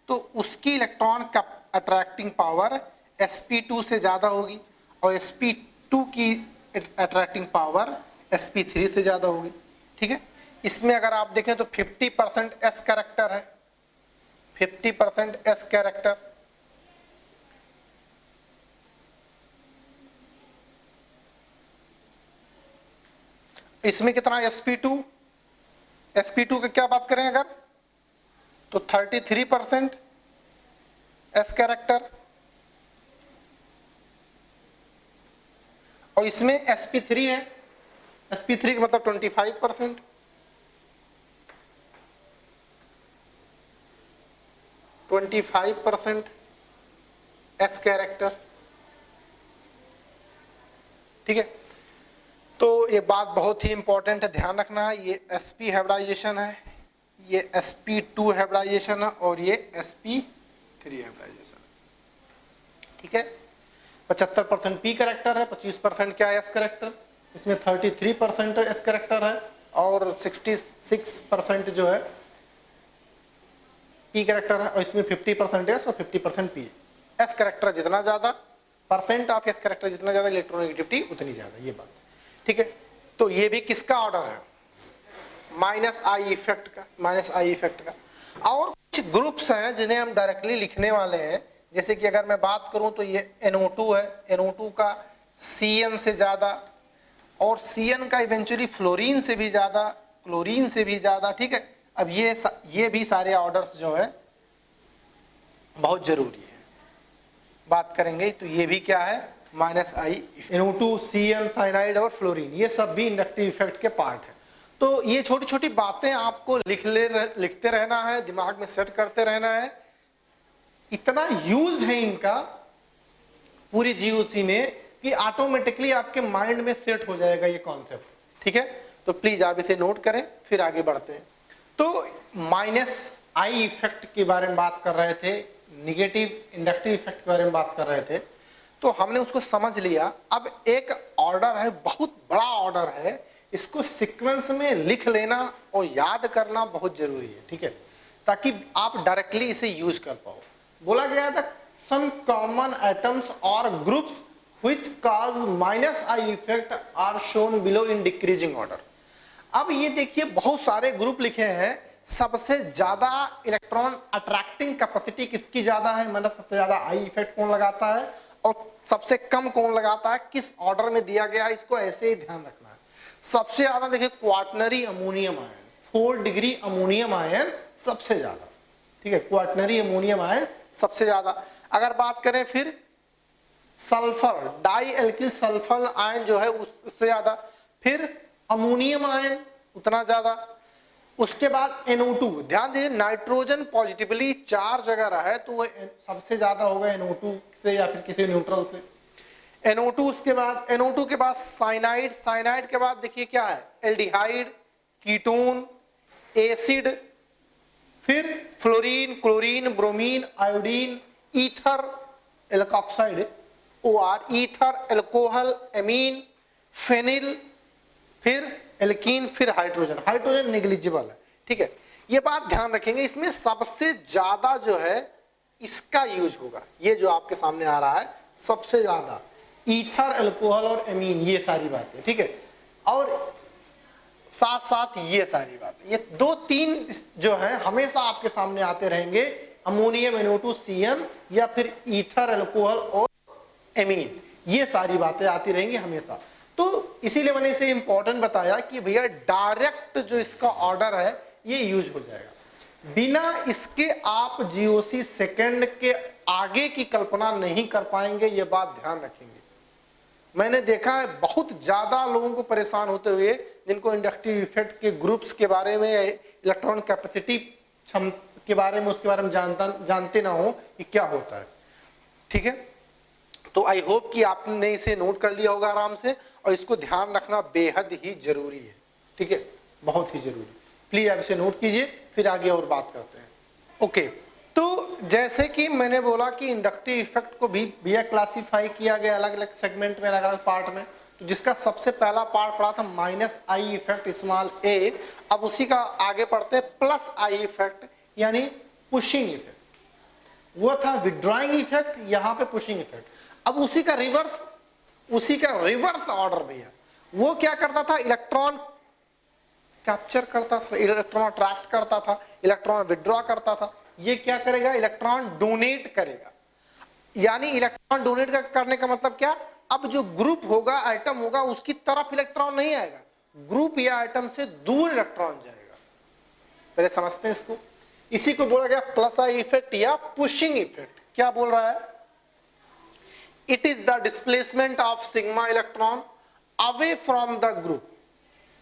तो उसकी इलेक्ट्रॉन का अट्रैक्टिंग पावर sp2 से ज्यादा होगी और sp2 की अट्रैक्टिंग पावर sp3 से ज्यादा होगी। ठीक है, इसमें अगर आप देखें तो 50% s कैरेक्टर है, 50% s कैरेक्टर, इसमें कितना sp2 की क्या बात करें अगर तो 33% s कैरेक्टर, और इसमें sp3 है, sp3 का मतलब 25%, s कैरेक्टर। ठीक है, तो ये बात बहुत ही इंपॉर्टेंट है, ध्यान रखना है। ये sp हाइब्रिडाइजेशन है, ये sp2 हाइब्रिडाइजेशन है और ये sp3 हाइब्रिडाइजेशन। ठीक है, 75% p कैरेक्टर है, 25% क्या है s कैरेक्टर, इसमें 33% s कैरेक्टर है और 66% जो है p कैरेक्टर है, और इसमें 50% s और 50% p। s कैरेक्टर जितना ज्यादा, परसेंट ऑफ s कैरेक्टर जितना ज्यादा, इलेक्ट्रोनेगेटिविटी उतनी ज्यादा, ये बात। ठीक है, तो ये भी किसका ऑर्डर है? माइनस आई इफेक्ट का, माइनस आई इफेक्ट का। और कुछ ग्रुप्स हैं जिन्हें हम डायरेक्टली लिखने वाले हैं, जैसे कि अगर मैं बात करूं तो ये NO2 है, NO2 का Cn से ज्यादा और Cn का इवेंचुअली फ्लोरीन से भी ज्यादा, क्लोरीन से भी ज्यादा। ठीक है, अब ये भी सारे ऑर्डर्स जो है बहुत जरूरी है, बात करेंगे तो ये भी क्या है, माइनस आई, NO2, Cn, साइनाइड और फ्लोरीन, ये सब भी इंडक्टिव इफेक्ट के पार्ट है। तो ये छोटी छोटी बातें आपको लिखते रहना है, दिमाग में सेट करते रहना है। इतना यूज है इनका पूरी GOC में कि ऑटोमेटिकली आपके माइंड में सेट हो जाएगा ये कॉन्सेप्ट। ठीक है, तो प्लीज आप इसे नोट करें, फिर आगे बढ़ते हैं। तो माइनस आई इफेक्ट के बारे में बात कर रहे थे, निगेटिव इंडक्टिव इफेक्ट के बारे में बात कर रहे थे। तो हमने उसको समझ लिया। अब एक ऑर्डर है, बहुत बड़ा ऑर्डर है, इसको सीक्वेंस में लिख लेना और याद करना बहुत जरूरी है, ठीक है, ताकि आप डायरेक्टली इसे यूज कर पाओ। बोला गया था सम कॉमन एटम्स और groups which cause -I effect are shown below in decreasing order. अब ये देखिए बहुत सारे ग्रुप लिखे हैं, सबसे ज्यादा इलेक्ट्रॉन अट्रैक्टिंग कैपेसिटी किसकी ज्यादा है, मतलब सबसे ज्यादा I इफेक्ट कौन लगाता है और सबसे कम कौन लगाता है, किस ऑर्डर में दिया गया है, इसको ऐसे ही ध्यान रखना है। सबसे ज्यादा देखिए quaternary ammonium ion, 4 degree ammonium ion सबसे ज्यादा, ठीक है, क्वाटनरी अमोनियम आयन सबसे ज्यादा। अगर बात करें फिर sulphur, di alkyl sulphur ion जो है उससे ज्यादा, फिर अमोनियम आयन उतना ज्यादा। उसके बाद NO2, ध्यान दीजिए नाइट्रोजन पॉजिटिवली चार्ज अगर है तो वो सबसे ज्यादा होगा NO2 से या फिर किसी न्यूट्रल से। NO2 उसके बाद, NO2 के बाद साइनाइड, साइनाइड के बाद देखिए क्या है, एल्डिहाइड, कीटोन, एसिड, फिर fluorine, chlorine, bromine, iodine, ether, alkoxide OR, ether, alcohol, amine, phenyl, फिर एल्कीन, फिर हाइड्रोजन। हाइड्रोजन नेग्लिजिबल है, ठीक है, ये बात ध्यान रखेंगे। इसमें सबसे ज्यादा जो है इसका यूज होगा, ये जो आपके सामने आ रहा है सबसे ज्यादा ईथर, एल्कोहल और एमीन, ये सारी बातें, ठीक है, और साथ साथ ये सारी बातें, ये 2-3 जो है हमेशा आपके सामने आते रहेंगे, अमोनियम NO2 CN या फिर ईथर, एल्कोहल और एमीन, ये सारी बातें आती रहेंगी हमेशा। तो इसीलिए मैंने इसे इंपॉर्टेंट बताया कि भैया डायरेक्ट जो इसका ऑर्डर है ये यूज हो जाएगा, बिना इसके आप GOC सेकंड के आगे की कल्पना नहीं कर पाएंगे, ये बात ध्यान रखेंगे। मैंने देखा है बहुत ज्यादा लोगों को परेशान होते हुए जिनको इंडक्टिव इफेक्ट के ग्रुप्स के बारे में, इलेक्ट्रॉन कैपेसिटी के बारे में, उसके बारे में जानते ना हो कि क्या होता है, ठीक है। तो आई होप कि आपने इसे नोट कर लिया होगा आराम से, और इसको ध्यान रखना बेहद ही जरूरी है, ठीक है, बहुत ही जरूरी। प्लीज आप इसे नोट कीजिए, फिर आगे और बात करते हैं। ओके, तो जैसे कि मैंने बोला कि इंडक्टिव इफेक्ट को भी क्लासिफाई किया गया अलग अलग सेगमेंट में, अलग अलग पार्ट में। तो जिसका सबसे पहला पार्ट पड़ा था -I इफेक्ट स्मॉल a, अब उसी का आगे पढ़ते हैं +I इफेक्ट यानी पुशिंग इफेक्ट। वो था विड्रॉइंग इफेक्ट, यहाँ पे पुशिंग इफेक्ट। अब उसी का रिवर्स ऑर्डर भैया, वो क्या करता था, इलेक्ट्रॉन कैप्चर करता था, इलेक्ट्रॉन अट्रैक्ट करता था, इलेक्ट्रॉन विड्रॉ करता था। ये क्या करेगा, इलेक्ट्रॉन डोनेट करेगा। यानी इलेक्ट्रॉन डोनेट करने का मतलब क्या, अब जो ग्रुप होगा, आइटम होगा, उसकी तरफ इलेक्ट्रॉन नहीं आएगा, ग्रुप या आइटम से दूर इलेक्ट्रॉन जाएगा। पहले समझते हैं इसको। इसी को बोला गया +I इफेक्ट या पुशिंग इफेक्ट। क्या बोल रहा है, it is the displacement of sigma electron away from the group.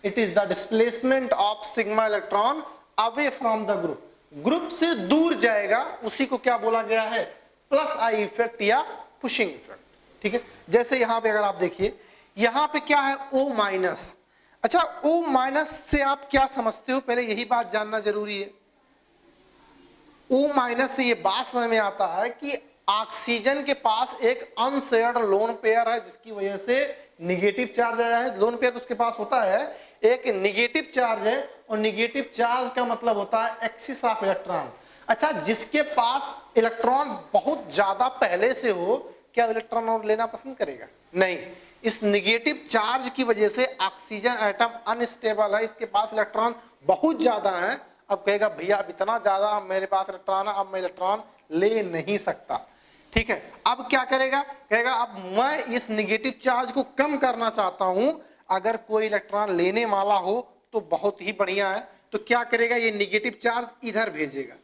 It is the displacement of sigma electron away from the group. Group से दूर जाएगा, उसी को क्या बोला गया है, +I इफेक्ट या पुशिंग इफेक्ट, ठीक है। जैसे यहां पे अगर आप देखिए, यहां पे क्या है O-। अच्छा, O- से आप क्या समझते हो, पहले यही बात जानना जरूरी है। O- से ये बात समझ में आता है कि ऑक्सीजन के पास एक अनशेयर्ड लोन पेयर है, जिसकी वजह से निगेटिव चार्ज आया है। लोन पेयर उसके पास होता है, एक निगेटिव चार्ज है, और निगेटिव चार्ज का मतलब होता है एक्सिस ऑफ इलेक्ट्रॉन। अच्छा, जिसके पास इलेक्ट्रॉन बहुत ज्यादा पहले से हो, क्या इलेक्ट्रॉन और लेना पसंद करेगा, नहीं। इस निगेटिव चार्ज की वजह से ऑक्सीजन एटम अनस्टेबल है, इसके पास इलेक्ट्रॉन बहुत ज्यादा है। अब कहेगा भैया अब इतना ज्यादा मेरे पास इलेक्ट्रॉन है, अब मैं इलेक्ट्रॉन ले नहीं सकता, ठीक है। अब क्या करेगा, कहेगा अब मैं इस निगेटिव चार्ज को कम करना चाहता हूं, अगर कोई इलेक्ट्रॉन लेने वाला हो तो बहुत ही बढ़िया है। तो क्या करेगा, ये निगेटिव चार्ज इधर भेजेगा।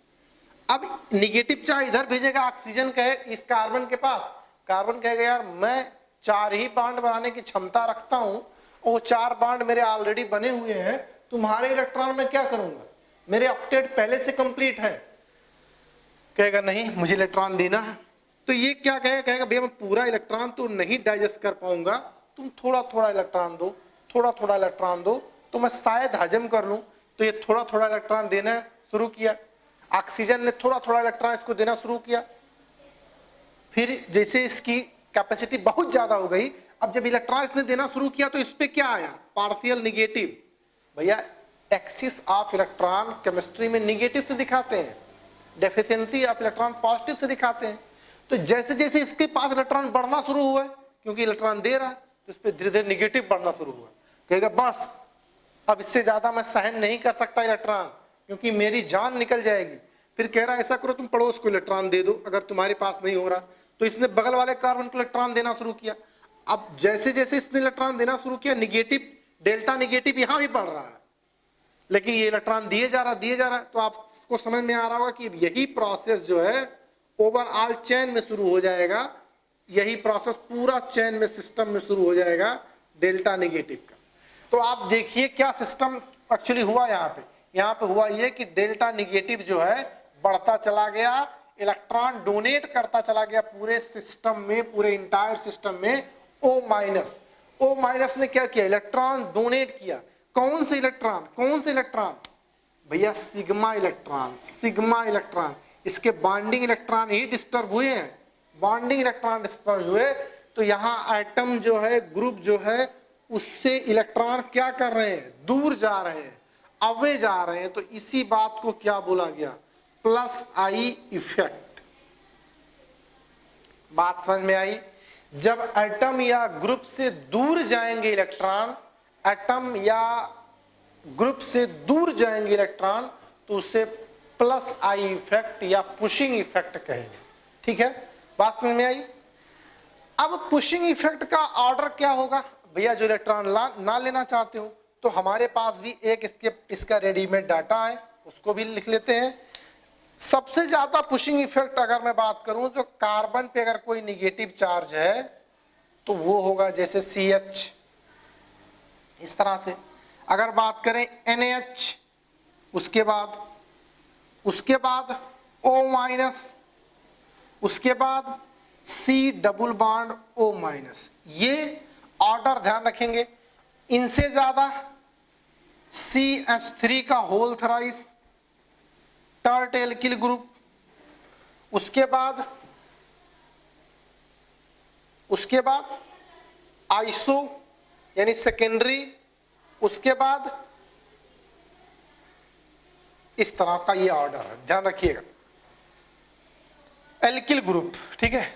अब निगेटिव चार्ज इधर भेजेगा, ऑक्सीजन कहे इस कार्बन के पास, कार्बन कहेगा यार मैं 4 ही बॉन्ड बनाने की क्षमता रखता हूं, और 4 बॉन्ड मेरे ऑलरेडी बने हुए हैं, तुम्हारे इलेक्ट्रॉन में क्या करूंगा, मेरे ऑक्टेट पहले से कंप्लीट है। कहेगा नहीं, मुझे इलेक्ट्रॉन देना है। तो ये क्या कहेगा, कहेगा भैया मैं पूरा इलेक्ट्रॉन तो नहीं डाइजेस्ट कर पाऊंगा, तुम थोड़ा थोड़ा इलेक्ट्रॉन दो, थोड़ा थोड़ा इलेक्ट्रॉन दो, तो मैं शायद हजम कर लूं। तो ये थोड़ा थोड़ा इलेक्ट्रॉन देना शुरू किया, ऑक्सीजन ने थोड़ा थोड़ा इलेक्ट्रॉन इसको देना शुरू किया। फिर जैसे इसकी कैपेसिटी बहुत ज्यादा हो गई। अब जब इलेक्ट्रॉन इसने देना शुरू किया तो इस पे क्या आया, पार्शियल निगेटिव। भैया एक्सिस ऑफ इलेक्ट्रॉन केमिस्ट्री में निगेटिव से दिखाते हैं, डेफिशिएंसी ऑफ इलेक्ट्रॉन पॉजिटिव से दिखाते हैं। तो जैसे जैसे इसके पास इलेक्ट्रॉन बढ़ना शुरू हुआ है, क्योंकि इलेक्ट्रॉन दे रहा है, तो इस पे धीरे धीरे निगेटिव बढ़ना शुरू हुआ। कहेगा बस अब इससे ज्यादा मैं सहन नहीं कर सकता इलेक्ट्रॉन, क्योंकि मेरी जान निकल जाएगी। फिर कह रहा है ऐसा करो तुम पड़ोस को इलेक्ट्रॉन दे दो, अगर तुम्हारे पास नहीं हो रहा। तो इसने बगल वाले कार्बन को इलेक्ट्रॉन देना शुरू किया। अब जैसे जैसे इसने इलेक्ट्रॉन देना शुरू किया, निगेटिव डेल्टा निगेटिव यहां भी बढ़ रहा है, लेकिन ये इलेक्ट्रॉन दिए जा रहा है। तो आपको समझ में आ रहा होगा कि यही प्रोसेस जो है ओवरऑल चेन में शुरू हो जाएगा, यही प्रोसेस पूरा चेन में सिस्टम में शुरू हो जाएगा डेल्टा निगेटिव का। तो आप देखिए क्या सिस्टम एक्चुअली हुआ यहाँ पे हुआ ये कि डेल्टा निगेटिव जो है बढ़ता चला गया, इलेक्ट्रॉन डोनेट करता चला गया पूरे सिस्टम में, पूरे इंटायर सिस्टम में। O माइनस ने क्या किया, इलेक्ट्रॉन डोनेट किया। कौन से इलेक्ट्रॉन भैया, सिग्मा इलेक्ट्रॉन। इसके बॉन्डिंग इलेक्ट्रॉन ही डिस्टर्ब हुए हैं, बॉन्डिंग इलेक्ट्रॉन डिस्टर्ब हुए। तो यहाँ एटम जो है, ग्रुप जो है, उससे इलेक्ट्रॉन क्या कर रहे हैं, दूर जा रहे हैं, अवे जा रहे हैं। तो इसी बात को क्या बोला गया, प्लस आई इफेक्ट। बात समझ में आई। जब एटम या ग्रुप से दूर जाएंगे इलेक्ट्रॉन, एटम या ग्रुप से दूर जाएंगे इलेक्ट्रॉन, तो उसे प्लस आई इफेक्ट या पुशिंग इफेक्ट कहेंगे। ठीक है, बात समझ में आई। अब पुशिंग इफेक्ट का ऑर्डर क्या होगा भैया, जो इलेक्ट्रॉन ना लेना चाहते हो, तो हमारे पास भी एक इसका रेडीमेड डाटा है, उसको भी लिख लेते हैं। सबसे ज्यादा पुशिंग इफेक्ट अगर मैं बात करूं, जो कार्बन पे अगर कोई निगेटिव चार्ज है तो वो होगा जैसे CH, इस तरह से। अगर बात करें NH, उसके बाद O माइनस, उसके बाद C double bond O minus. ये ऑर्डर ध्यान रखेंगे। इनसे ज्यादा CH3 का होल थराइस, टर्ट एल्किल ग्रुप। उसके बाद आइसो यानी सेकेंडरी। उसके बाद इस तरह का ये ऑर्डर है, ध्यान रखिएगा। एल्किल ग्रुप, ठीक है,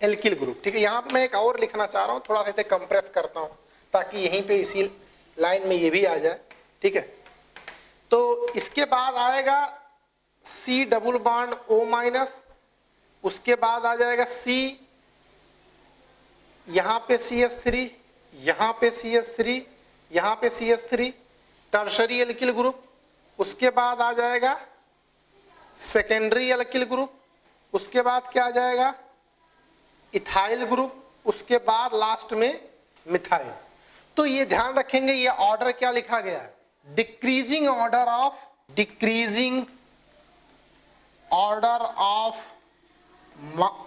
एल्किल ग्रुप, ठीक है। यहां पे मैं एक और लिखना चाह रहा हूं, थोड़ा सा इसे कंप्रेस करता हूं ताकि यहीं पे इसी लाइन में ये भी आ जाए। ठीक है, तो इसके बाद आएगा C double bond O minus. उसके बाद आ जाएगा C, यहां पे CH3, यहां पे CH3, यहां पे CH3, टर्शरी एल्किल ग्रुप। उसके बाद आ जाएगा सेकेंडरी एल्किल ग्रुप। उसके बाद क्या आ जाएगा, इथाइल ग्रुप। उसके बाद लास्ट में मिथाइल। तो ये ध्यान रखेंगे, ये ऑर्डर क्या लिखा गया है, decreasing order of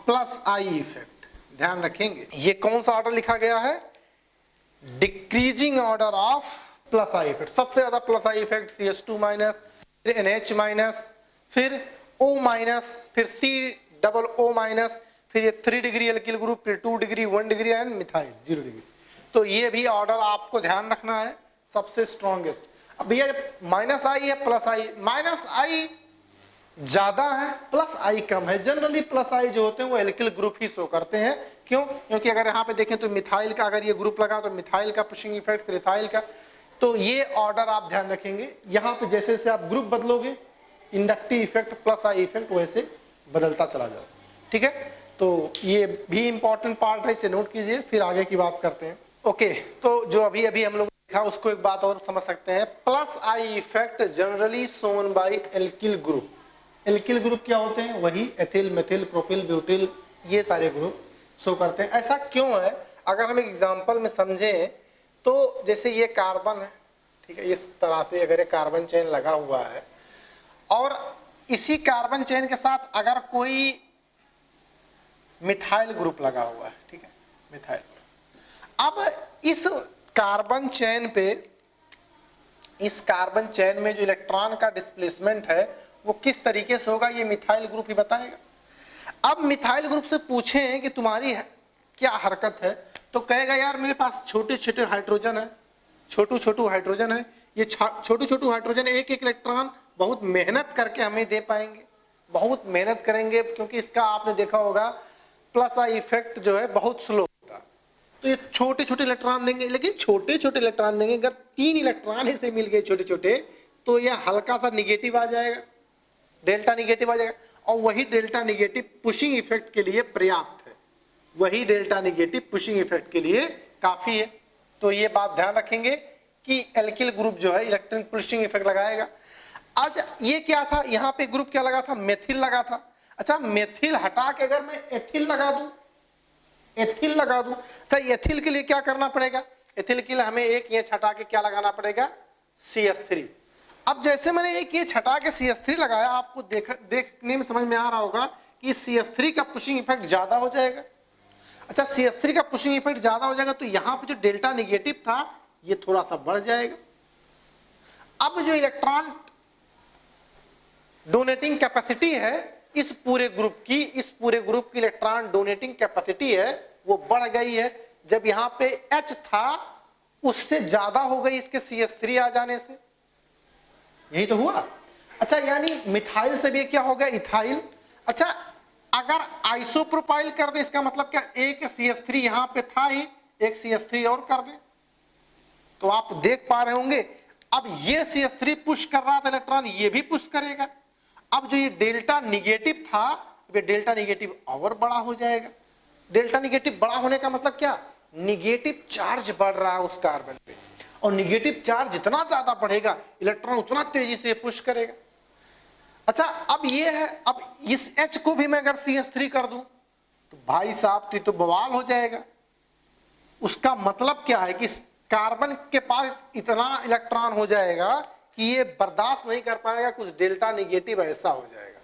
plus I effect. ध्यान रखेंगे ये कौन सा ऑर्डर लिखा गया है, decreasing order of plus I effect. सबसे ज्यादा plus I effect CH2 minus, फिर NH माइनस, फिर O माइनस, फिर C डबल O माइनस, फिर ये 3 डिग्री एल्किल ग्रुप, फिर 2 degree, 1 degree and methyl 0 degree. तो ये भी ऑर्डर आपको ध्यान रखना है, सबसे स्ट्रॉन्गेस्ट। अब भैया माइनस आई है, प्लस आई, माइनस आई ज्यादा है, प्लस आई कम है। जनरली प्लस आई जो होते हैं वो एल्किल ग्रुप ही शो करते हैं। क्यों, क्योंकि अगर यहाँ पे देखें तो मिथाइल का अगर ये ग्रुप लगा तो मिथाइल का पुशिंग इफेक्ट, फिर इथाइल का। तो ये ऑर्डर आप ध्यान रखेंगे। यहाँ पे जैसे जैसे आप ग्रुप बदलोगे, inductive effect plus I effect वैसे बदलता चला जाएगा। ठीक है, तो ये भी इंपॉर्टेंट पार्ट है, इसे नोट कीजिए, फिर आगे की बात करते हैं। ओके, तो जो अभी अभी हम लोग देखा उसको एक बात और समझ सकते हैं। Plus I effect generally shown by alkyl group. Alkyl group क्या होते हैं, वही एथिल, मेथिल, प्रोपिल, ब्यूटिल, ये सारे ग्रुप शो करते हैं। ऐसा क्यों है, अगर हम एक एग्जांपल में समझें तो जैसे ये कार्बन है, ठीक है, इस तरह से अगर ये कार्बन चेन लगा हुआ है और इसी कार्बन चेन के साथ अगर कोई मिथाइल ग्रुप लगा हुआ है, ठीक है, मिथाइल। अब इस कार्बन चेन पे, इस कार्बन चेन में जो इलेक्ट्रॉन का डिस्प्लेसमेंट है वो किस तरीके से होगा, ये मिथाइल ग्रुप ही बताएगा। अब मिथाइल ग्रुप से पूछें कि तुम्हारी क्या हरकत है, तो कहेगा यार मेरे पास छोटे छोटे हाइड्रोजन है, छोटू हाइड्रोजन है, ये छोटू हाइड्रोजन एक एक इलेक्ट्रॉन बहुत मेहनत करके हमें दे पाएंगे, बहुत मेहनत करेंगे, क्योंकि इसका आपने देखा होगा प्लस आई इफेक्ट जो है बहुत स्लो होता है। तो ये छोटे छोटे इलेक्ट्रॉन देंगे, लेकिन छोटे छोटे इलेक्ट्रॉन देंगे, अगर 3 इलेक्ट्रॉन इसे मिल गए छोटे छोटे, तो यह हल्का सा निगेटिव आ जाएगा, डेल्टा निगेटिव आ जाएगा, और वही डेल्टा निगेटिव पुशिंग इफेक्ट के लिए पर्याप्त है, वही डेल्टा निगेटिव पुशिंग इफेक्ट के लिए काफी है। तो ये बात ध्यान रखेंगे कि एल्किल ग्रुप जो है इलेक्ट्रॉन पुशिंग इफेक्ट लगाएगा। आज ये क्या था, यहाँ पे ग्रुप क्या लगा था, मेथिल लगा था। अच्छा, मेथिल हटा के अगर मैं एथिल लगा दूं, एथिल लगा दूं, अच्छा एथिल के लिए क्या करना पड़ेगा, एथिल के लिए हमें एक ये हटा के क्या लगाना पड़ेगा, CH3। अब जैसे मैंने एक ये हटा के CH3 लगाया, आपको देखने में समझ में आ रहा होगा कि CH3 का पुशिंग इफेक्ट ज्यादा हो जाएगा। अच्छा, CH3 का पुशिंग इफेक्ट ज्यादा हो जाएगा तो यहां पे जो डेल्टा निगेटिव था ये थोड़ा सा बढ़ जाएगा। अब जो इलेक्ट्रॉन डोनेटिंग कैपेसिटी है इस पूरे ग्रुप की इलेक्ट्रॉन डोनेटिंग कैपेसिटी है वो बढ़ गई है। जब यहां पे H था उससे ज्यादा हो गई इसके CH3 आ जाने से, यही तो हुआ। अच्छा, यानी मिथाइल से भी क्या हो गया, इथाइल। अच्छा, अगर आइसोप्रोपाइल कर दे, इसका मतलब क्या, एक CH3 यहां पे था ही, एक CH3 और कर दे, तो आप देख पा रहे होंगे अब ये CH3 पुश कर रहा था इलेक्ट्रॉन, ये भी पुश करेगा। अब जो ये डेल्टा निगेटिव था, ये डेल्टा निगेटिव और बड़ा हो जाएगा। डेल्टा निगेटिव बड़ा होने का मतलब क्या, निगेटिव चार्ज बढ़ रहा है उस कार्बन पे, और निगेटिव चार्ज जितना ज्यादा बढ़ेगा इलेक्ट्रॉन उतना तेजी से पुश करेगा। अच्छा, अब ये है, अब इस H को भी मैं अगर CH3 कर दूं तो भाई साहब तो बवाल हो जाएगा। उसका मतलब क्या है कि कार्बन के पास इतना इलेक्ट्रॉन हो जाएगा कि ये बर्दाश्त नहीं कर पाएगा, कुछ डेल्टा निगेटिव ऐसा हो जाएगा,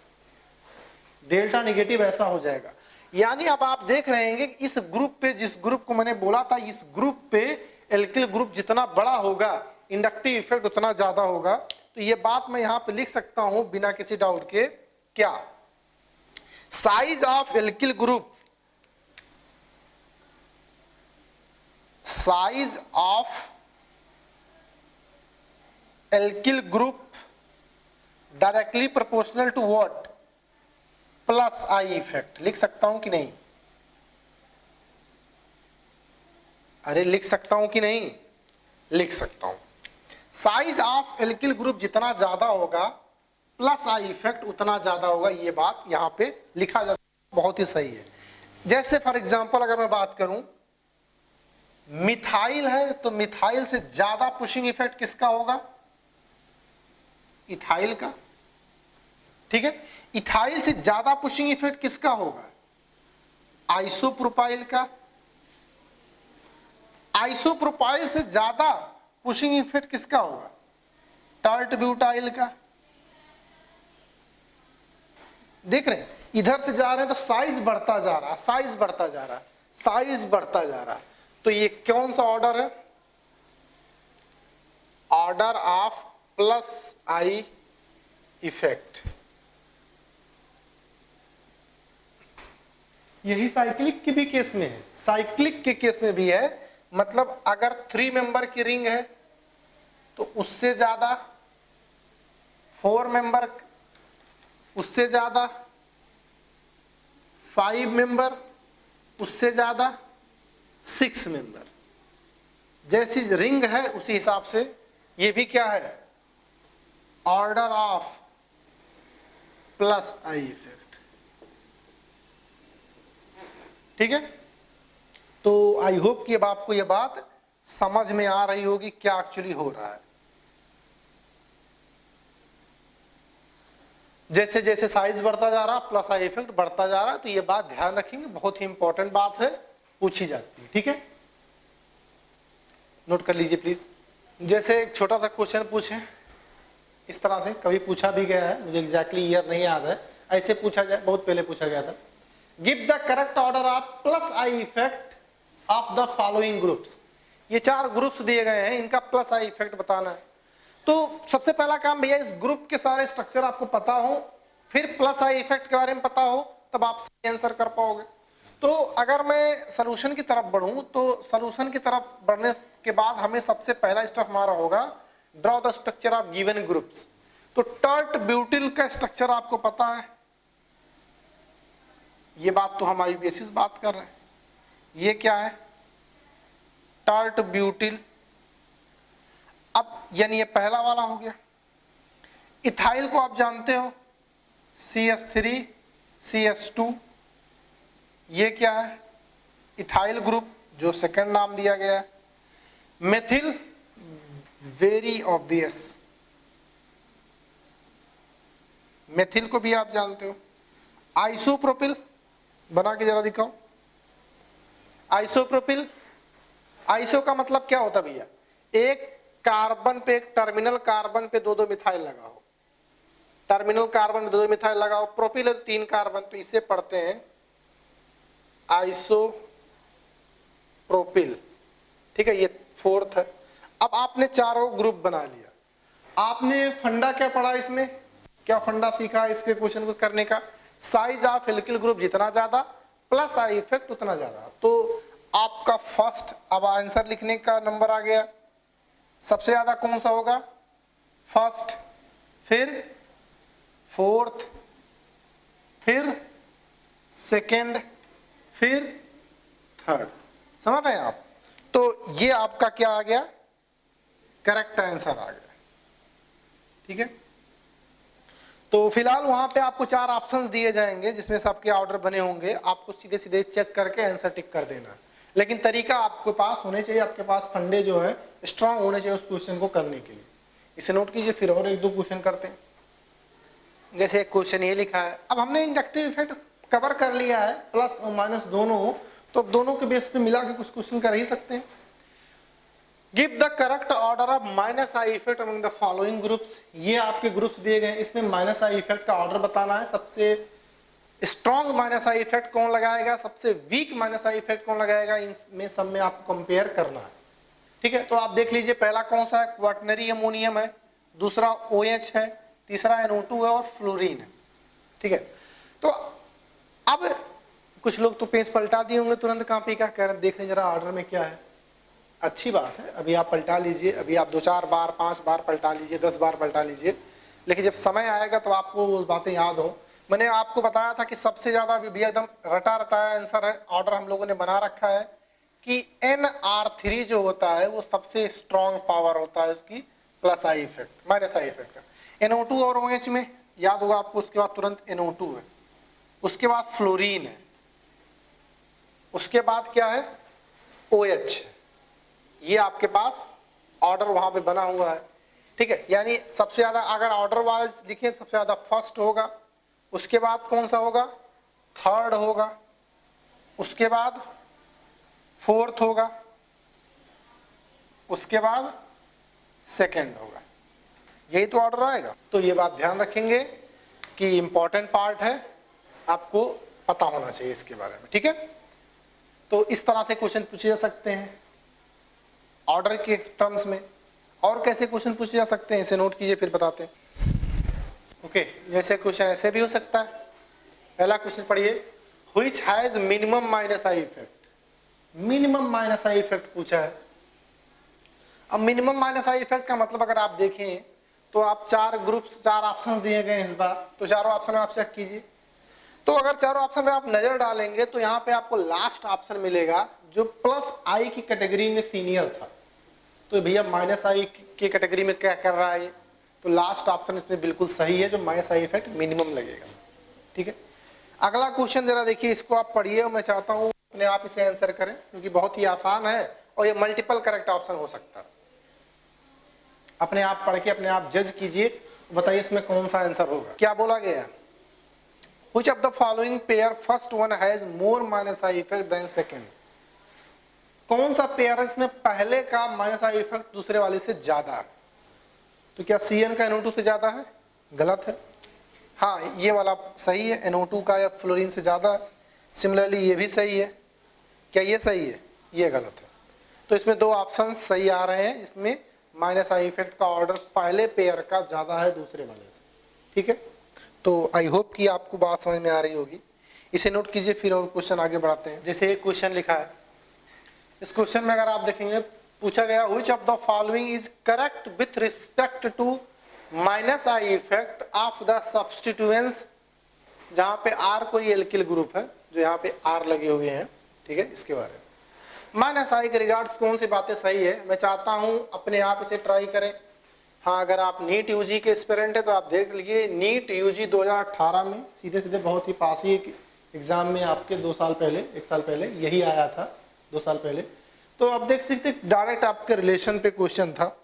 डेल्टा निगेटिव ऐसा हो जाएगा। यानी अब आप देख रहे हैं कि इस ग्रुप पे, जिस ग्रुप को मैंने बोला था, इस ग्रुप पे एल्किल ग्रुप जितना बड़ा होगा इंडक्टिव इफेक्ट उतना ज्यादा होगा। तो ये बात मैं यहां पे लिख सकता हूं बिना किसी डाउट के, क्या, size of alkyl group, size of alkyl group directly proportional to what, plus I effect. लिख सकता हूं कि नहीं, अरे लिख सकता हूं कि नहीं, लिख सकता हूं। साइज ऑफ एल्किल ग्रुप जितना ज्यादा होगा प्लस आई इफेक्ट उतना ज्यादा होगा, ये बात यहां पे लिखा जा सकता, बहुत ही सही है। जैसे फॉर एग्जांपल अगर मैं बात करूं, मिथाइल है तो मिथाइल से ज्यादा पुशिंग इफेक्ट किसका होगा, इथाइल का, ठीक है। इथाइल से ज्यादा पुशिंग इफेक्ट किसका होगा, आइसोप्रोपाइल का। आइसोप्रोपाइल से ज्यादा पुशिंग इफेक्ट किसका होगा, टर्ट ब्यूटाइल का। देख रहे हैं इधर से जा रहे हैं तो साइज बढ़ता जा रहा है, साइज बढ़ता जा रहा है, साइज बढ़ता जा रहा है। तो ये कौन सा ऑर्डर है, order of plus I effect. यही साइक्लिक के भी केस में है, साइक्लिक के केस में भी है। मतलब अगर 3 मेंबर की रिंग है तो उससे ज्यादा, 4 मेंबर उससे ज्यादा, 5 मेंबर उससे ज्यादा, 6 मेंबर, जैसी रिंग है उसी हिसाब से ये भी क्या है, order of plus I effect, ठीक है। तो आई होप कि अब आपको ये बात समझ में आ रही होगी क्या एक्चुअली हो रहा है। जैसे जैसे साइज बढ़ता जा रहा प्लस आई इफेक्ट बढ़ता जा रहा, तो ये बात ध्यान रखेंगे, बहुत ही इंपॉर्टेंट बात है, पूछी जाती है, ठीक है। नोट कर लीजिए प्लीज। जैसे एक छोटा सा क्वेश्चन पूछे इस तरह से, कभी पूछा भी गया है, मुझे एग्जैक्टली ईयर नहीं याद है, ऐसे पूछा गया, बहुत पहले पूछा गया था। Give the correct order of plus I effect of the following groups. ये 4 ग्रुप्स दिए गए हैं, इनका प्लस आई इफेक्ट बताना है। तो सबसे पहला काम भैया, इस ग्रुप के सारे स्ट्रक्चर आपको पता हो, फिर प्लस आई इफेक्ट के बारे में पता हो, तब आप सही आंसर कर पाओगे। तो अगर मैं सॉल्यूशन की तरफ बढ़ूं तो सॉल्यूशन की तरफ बढ़ने के बाद हमें सबसे पहला स्टेप हमारा होगा draw the structure of given groups. तो टर्ट ब्यूटिल का स्ट्रक्चर आपको पता है, ये बात तो हम आईयूपीएसी बात कर रहे हैं। ये क्या है? Tert butyl. अब यानी ये पहला वाला हो गया। इथाइल को आप जानते हो, CH3 CH2, ये क्या है? इथाइल ग्रुप, जो सेकंड नाम दिया गया है। मेथिल, वेरी ऑब्वियस, मेथिल को भी आप जानते हो। आइसोप्रोपिल, बना के जरा दिखाओ। आइसोप्रोपिल, आइसो का मतलब क्या होता है भैया? एक कार्बन पे, एक टर्मिनल कार्बन पे दो दो मिथाइल लगा हो, टर्मिनल कार्बन में दो दो मिथाइल लगा हो। प्रोपिल है तो 3 कार्बन, तो इसे पढ़ते हैं आइसोप्रोपिल, ठीक है, ये फोर्थ है। अब आपने चारों ग्रुप बना लिया, आपने फंडा क्या पढ़ा इसमें, क्या फंडा सीखा इसके क्वेश्चन को करने का? साइज ऑफ हेलिकल ग्रुप जितना ज्यादा प्लस आई इफेक्ट उतना ज्यादा। तो आपका फर्स्ट, अब आंसर लिखने का नंबर आ गया, सबसे ज्यादा कौन सा होगा? फर्स्ट, फिर फोर्थ, फिर सेकेंड, फिर थर्ड। समझ रहे हैं आप? तो ये आपका क्या आ गया? करेक्ट आंसर आ गया, ठीक है। तो फिलहाल वहां पे आपको 4 ऑप्शंस दिए जाएंगे जिसमें सबके ऑर्डर बने होंगे, आपको सीधे सीधे चेक करके आंसर टिक कर देना। लेकिन तरीका आपके पास होने चाहिए, आपके पास फंडे जो है स्ट्रांग होने चाहिए उस क्वेश्चन को करने के लिए। इसे नोट कीजिए, फिर और 1-2 क्वेश्चन करते हैं। जैसे एक क्वेश्चन ये लिखा है, अब हमने इंडक्टिव इफेक्ट कवर कर लिया है, प्लस और माइनस दोनों हो, तो दोनों के बेस पे मिला के कुछ क्वेश्चन कर ही सकते हैं। Give the correct order of minus I effect among the following groups. ये आपके ग्रुप्स दिए गए, इसमें माइनस आई इफेक्ट का ऑर्डर बताना है। सबसे स्ट्रॉन्ग माइनस आई इफेक्ट कौन लगाएगा, सबसे वीक माइनस आई इफेक्ट कौन लगाएगा, इनमें सब में आपको कंपेयर करना है, ठीक है। तो आप देख लीजिए, पहला कौन सा है? क्वाटनरी अमोनियम है, दूसरा OH है, तीसरा NO2 है और फ्लोरीन है, ठीक है। तो अब कुछ लोग तो पेज पलटा दिए होंगे तुरंत कॉपी का, कह रहे देख लें जरा ऑर्डर में क्या है। अच्छी बात है, अभी आप पलटा लीजिए, अभी आप 2-4 बार 5 बार पलटा लीजिए, 10 बार पलटा लीजिए, लेकिन जब समय आएगा तो आपको वो बातें याद हो। मैंने आपको बताया था कि सबसे ज्यादा भी एकदम रटा रटाया आंसर है, ऑर्डर हम लोगों ने बना रखा है कि NR3 जो होता है वो सबसे स्ट्रॉन्ग पावर होता है उसकी, plus I effect minus I effect का। NO2 और OH में याद होगा आपको, उसके बाद तुरंत NO2 है, उसके बाद फ्लोरीन है, उसके बाद क्या है? OH। ये आपके पास ऑर्डर वहां पे बना हुआ है, ठीक है। यानी सबसे ज्यादा अगर ऑर्डर वाइज लिखें, सबसे ज्यादा फर्स्ट होगा, उसके बाद कौन सा होगा? थर्ड होगा, उसके बाद फोर्थ होगा, उसके बाद सेकंड होगा। यही तो ऑर्डर आएगा। तो ये बात ध्यान रखेंगे कि इंपॉर्टेंट पार्ट है, आपको पता होना चाहिए इसके बारे में, ठीक है। तो इस तरह से क्वेश्चन पूछे जा सकते हैं ऑर्डर के टर्म्स में। और कैसे क्वेश्चन पूछे जा सकते हैं इसे नोट कीजिए, फिर बताते हैं। ओके, जैसे क्वेश्चन ऐसे भी हो सकता है। पहला क्वेश्चन पढ़िए, which has minimum minus I effect. Minimum minus I effect पूछा है। अब मिनिमम माइनस आई इफेक्ट का मतलब अगर आप देखें तो आप 4 ग्रुप्स 4 ऑप्शन दिए गए इस बार, तो चारों ऑप्शन आप चेक कीजिए। तो अगर चारों ऑप्शन में आप नजर डालेंगे तो यहाँ पे आपको लास्ट ऑप्शन मिलेगा जो प्लस आई की कैटेगरी में सीनियर था। तो भैया माइनस आई की कैटेगरी में क्या कर रहा है? तो लास्ट ऑप्शन इसमें बिल्कुल सही है, जो माइनस आई इफेक्ट मिनिमम लगेगा, ठीक है। अगला क्वेश्चन जरा देखिए, इसको आप पढ़िए और मैं चाहता हूं अपने आप इसे आंसर करें, क्योंकि बहुत ही आसान है और ये मल्टीपल करेक्ट ऑप्शन हो सकता है। अपने आप पढ़ के अपने आप जज कीजिए, बताइए इसमें कौन सा आंसर होगा। क्या बोला गया? Which of the following pair first one has more minus I effect than second? कौन सा पेयर इसमें पहले का माइनस आई इफेक्ट दूसरे वाले से ज्यादा है? तो क्या CN का NO2 से ज्यादा है? गलत है। हाँ, ये वाला सही है, NO2 का या फ्लोरीन से ज्यादा है। सिमिलरली ये भी सही है। क्या ये सही है? ये गलत है। तो इसमें 2 ऑप्शन सही आ रहे हैं, इसमें माइनस आई इफेक्ट का ऑर्डर पहले पेयर का ज्यादा है दूसरे वाले से, ठीक है। तो आई होप कि आपको बात समझ में आ रही होगी। इसे नोट कीजिए, फिर और क्वेश्चन आगे बढ़ाते हैं। जैसे एक क्वेश्चन लिखा है, इस क्वेश्चन में अगर आप देखेंगे पूछा गया which of the following is correct with respect to minus I effect of the substituents, जहां पे आर कोई एल्किल ग्रुप है, जो यहाँ पे आर लगे हुए हैं, ठीक है, इसके बारे में माइनस आई के रिगार्ड्स कौन सी बातें सही है। मैं चाहता हूं अपने आप इसे ट्राई करें। हाँ, अगर आप नीट यूजी के एस्पिरेंट है तो आप देख लीजिए, नीट यूजी 2018 में सीधे सीधे बहुत ही पास ही एग्जाम में आपके 2 साल पहले, 1 साल पहले यही आया था, 2 साल पहले। तो आप देख सकते डायरेक्ट आपके रिलेशन पे क्वेश्चन था,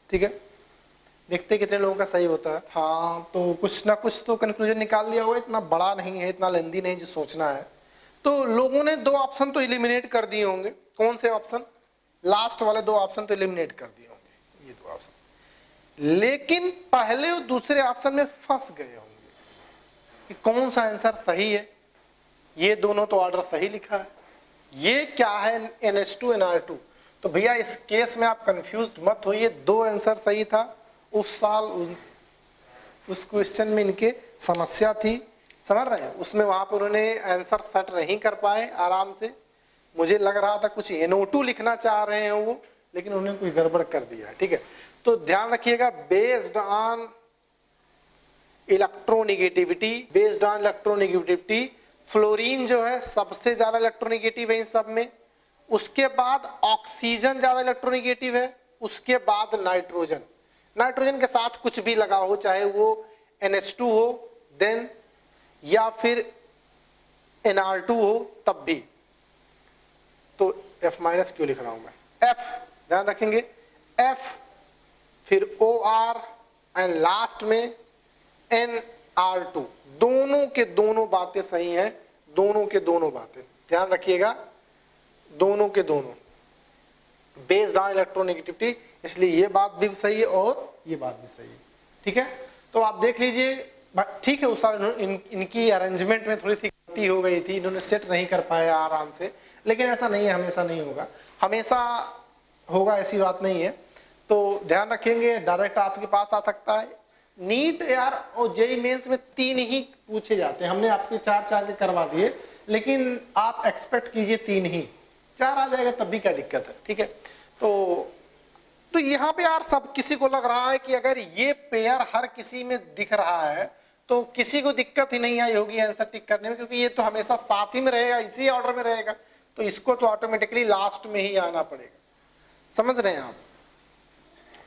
ठीक है। देखते कितने लोगों का सही होता है। हाँ, तो कुछ ना कुछ तो कंक्लूजन निकाल लिया होगा, इतना बड़ा नहीं है, इतना लेंदी नहीं जो सोचना है। तो लोगों ने 2 ऑप्शन तो एलिमिनेट कर दिए होंगे। कौन से ऑप्शन? लास्ट वाले 2 ऑप्शन तो एलिमिनेट कर दिए होंगे, ये 2 ऑप्शन, लेकिन पहले और दूसरे ऑप्शन में फंस गए होंगे कि कौन सा आंसर सही है। ये दोनों तो ऑर्डर सही लिखा है, ये क्या है NH2 NR2। तो भैया इस केस में आप कंफ्यूज्ड मत होइए, 2 आंसर सही था। उस साल उस क्वेश्चन में इनके समस्या थी, समझ रहे हैं, उसमें वहां पर उन्होंने आंसर सेट नहीं कर पाए आराम से। मुझे लग रहा था कुछ NO2 लिखना चाह रहे हैं वो, लेकिन उन्होंने कोई गड़बड़ कर दिया, ठीक है। तो ध्यान रखिएगा, बेस्ड ऑन इलेक्ट्रोनेगेटिविटी, फ्लोरीन जो है सबसे ज्यादा इलेक्ट्रोनेगेटिव है इन सब में, उसके बाद ऑक्सीजन ज्यादा इलेक्ट्रोनेगेटिव है, उसके बाद नाइट्रोजन। नाइट्रोजन के साथ कुछ भी लगा हो, चाहे वो NH2 हो देन, या फिर NR2 हो तब भी। तो F- क्यों लिख रहा हूं मैं, F ध्यान रखेंगे, F फिर OR एंड लास्ट में NR2। दोनों के दोनों बातें सही हैं, दोनों के दोनों बातें ध्यान रखिएगा, दोनों के दोनों बेस्ड ऑन इलेक्ट्रोनेगेटिविटी, इसलिए ये बात भी सही है और ये बात भी सही है, ठीक है। तो आप देख लीजिए, ठीक है, उस साल इनकी अरेंजमेंट में थोड़ी सी गलती हो गई थी, इन्होंने सेट नहीं कर पाया आराम से, लेकिन ऐसा नहीं है, हमेशा नहीं होगा, हमेशा होगा ऐसी बात नहीं है। तो ध्यान रखेंगे, डायरेक्ट आपके पास आ सकता है। नीट यार और जेईई मेंस में 3 ही पूछे जाते हैं, हमने आपसे 4 के करवा दिए, लेकिन आप एक्सपेक्ट कीजिए 3 ही, 4 आ जाएगा तब भी क्या दिक्कत है, ठीक है। तो यहाँ पे यार सब किसी को लग रहा है कि अगर ये पेयर हर किसी में दिख रहा है तो किसी को दिक्कत ही नहीं आई होगी आंसर टिक करने में, क्योंकि ये तो हमेशा साथ ही में रहेगा, इसी ऑर्डर में रहेगा, तो इसको तो ऑटोमेटिकली लास्ट में ही आना पड़ेगा, समझ रहे हैं आप।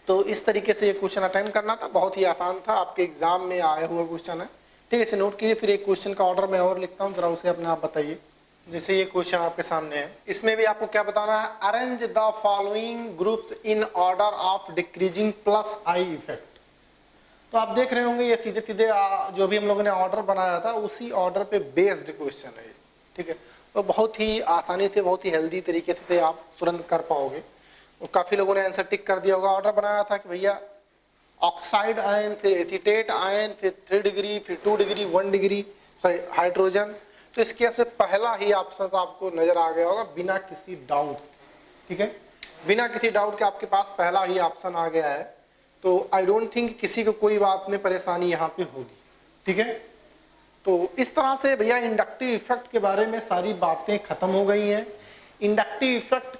तो इस तरीके से ये क्वेश्चन अटेम्प्ट करना था, बहुत ही आसान था, आपके एग्जाम में आया हुआ क्वेश्चन है, ठीक है। इसे नोट कीजिए, फिर एक क्वेश्चन का ऑर्डर मैं और लिखता हूँ, जरा उसे अपने आप बताइए। जैसे ये क्वेश्चन आपके सामने है, इसमें भी आपको क्या बताना है, arrange the following groups in order of decreasing plus I effect. तो आप देख रहे होंगे ये सीधे सीधे जो भी हम लोगों ने ऑर्डर बनाया था उसी ऑर्डर पे बेस्ड क्वेश्चन है, ठीक है। तो बहुत ही आसानी से, बहुत ही हेल्दी तरीके से आप तुरंत कर पाओगे। और काफी लोगों ने आंसर टिक कर दिया होगा। ऑर्डर बनाया था कि भैया ऑक्साइड आयन, फिर एसीटेट आयन, फिर 3 डिग्री, फिर 2 डिग्री, 1 डिग्री, सॉरी हाइड्रोजन। तो इस केस में पहला ही ऑप्शन आपको नजर आ गया होगा बिना किसी डाउट, ठीक है, बिना किसी डाउट के आपके पास पहला ही ऑप्शन आ गया है। तो आई डोंट थिंक किसी को कोई बात में परेशानी यहाँ पे होगी, ठीक है। तो इस तरह से भैया इंडक्टिव इफेक्ट के बारे में सारी बातें खत्म हो गई हैं। इंडक्टिव इफेक्ट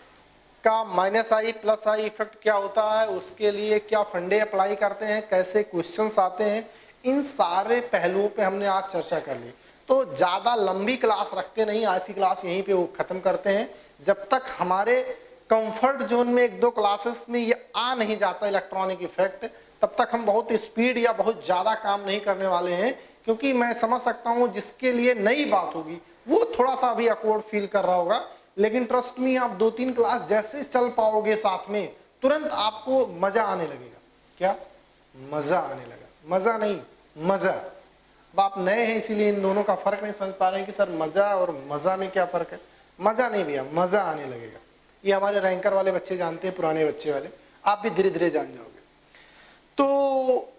का minus I plus I effect क्या होता है, उसके लिए क्या फंडे अप्लाई करते हैं, कैसे क्वेश्चंस आते हैं, इन सारे पहलुओं पे हमने आज चर्चा कर ली। तो ज्यादा लंबी क्लास रखते नहीं, आज की क्लास यहीं पे वो खत्म करते हैं। जब तक हमारे कंफर्ट जोन में 1-2 क्लासेस में ये आ नहीं जाता इलेक्ट्रॉनिक इफेक्ट, तब तक हम बहुत स्पीड या बहुत ज्यादा काम नहीं करने वाले हैं, क्योंकि मैं समझ सकता हूं जिसके लिए नई बात होगी वो थोड़ा सा अभी अकवर्ड फील कर रहा होगा। लेकिन ट्रस्ट मी, आप 2-3 क्लास जैसे चल पाओगे साथ में, तुरंत आपको मजा आने लगेगा। क्या मजा आने लगा? मजा नहीं, मजा। आप नए हैं इसीलिए इन दोनों का फर्क नहीं समझ पा रहे हैं कि सर मजा और मजा में क्या फर्क है। मजा नहीं भैया, मजा आने लगेगा। ये हमारे रैंकर वाले बच्चे जानते हैं, पुराने बच्चे वाले, आप भी धीरे धीरे जान जाओगे। तो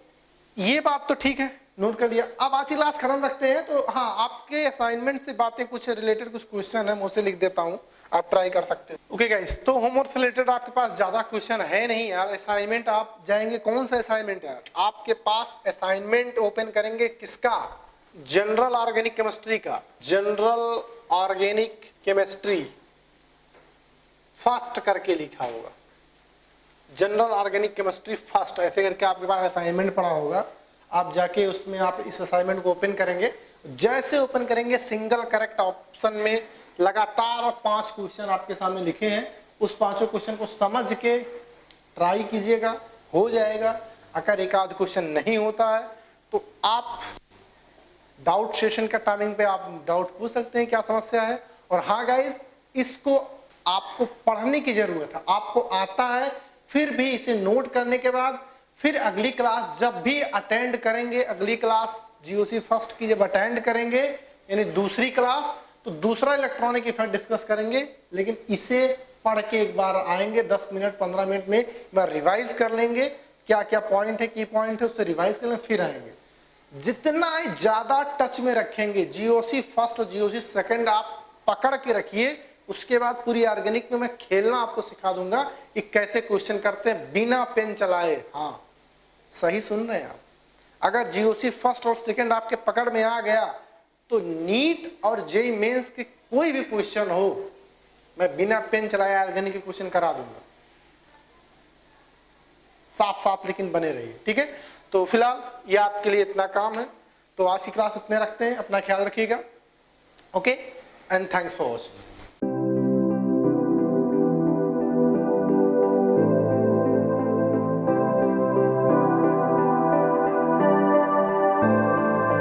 ये बात तो ठीक है, नोट कर लिया। अब आज की क्लास खत्म रखते हैं। तो हाँ, आपके असाइनमेंट से बातें कुछ रिलेटेड कुछ क्वेश्चन है, मैं उसे लिख देता हूँ, आप ट्राई कर सकते हो। ओके गाइस, तो होमवर्क से रिलेटेड आपके पास ज्यादा क्वेश्चन है नहीं यार। असाइनमेंट आप जाएंगे, कौन सा असाइनमेंट यार? आपके पास असाइनमेंट ओपन करेंगे किसका? जनरल ऑर्गेनिक केमिस्ट्री का, जनरल ऑर्गेनिक केमिस्ट्री फर्स्ट करके लिखा होगा, जनरल ऑर्गेनिक केमिस्ट्री फर्स्ट, ऐसे करके आपके पास असाइनमेंट पड़ा होगा। आप जाके उसमें आप इस असाइनमेंट को ओपन करेंगे, जैसे ओपन करेंगे सिंगल करेक्ट ऑप्शन में लगातार 5 क्वेश्चन आपके सामने लिखे हैं, उस 5 क्वेश्चन को समझ के ट्राई कीजिएगा, हो जाएगा। अगर एक आध क्वेश्चन नहीं होता है तो आप डाउट सेशन का टाइमिंग पे आप डाउट पूछ सकते हैं क्या समस्या है। और हाँ गाइस, इसको आपको पढ़ने की जरूरत है, आपको आता है, फिर भी इसे नोट करने के बाद फिर अगली क्लास जब भी अटेंड करेंगे, अगली क्लास जीओसी फर्स्ट की जब अटेंड करेंगे यानी दूसरी क्लास, तो दूसरा इलेक्ट्रॉनिक इफेक्ट डिस्कस करेंगे। लेकिन इसे पढ़ के एक बार आएंगे 10 मिनट 15 मिनट में, एक बार रिवाइज कर लेंगे, क्या क्या पॉइंट है, की पॉइंट है, उससे रिवाइज कर लेंगे, फिर आएंगे। जितना ज्यादा टच में रखेंगे जीओसी फर्स्ट और जीओसी सेकंड आप पकड़ के रखिए, उसके बाद पूरी ऑर्गेनिक में मैं खेलना आपको सिखा दूंगा कि कैसे क्वेश्चन करते हैं बिना पेन चलाए। हाँ, सही सुन रहे हैं आप। अगर जीओसी फर्स्ट और सेकंड आपके पकड़ में आ गया तो नीट और जेईई मेंस के कोई भी क्वेश्चन हो, मैं बिना पेन चलाए ऑर्गेनिक के क्वेश्चन करा दूंगा। साथ साथ लेकिन बने रहिए, ठीक है। तो फिलहाल ये आपके लिए इतना काम है, तो आज की क्लास इतने रखते हैं। अपना ख्याल रखिएगा। Okay and thanks for watching.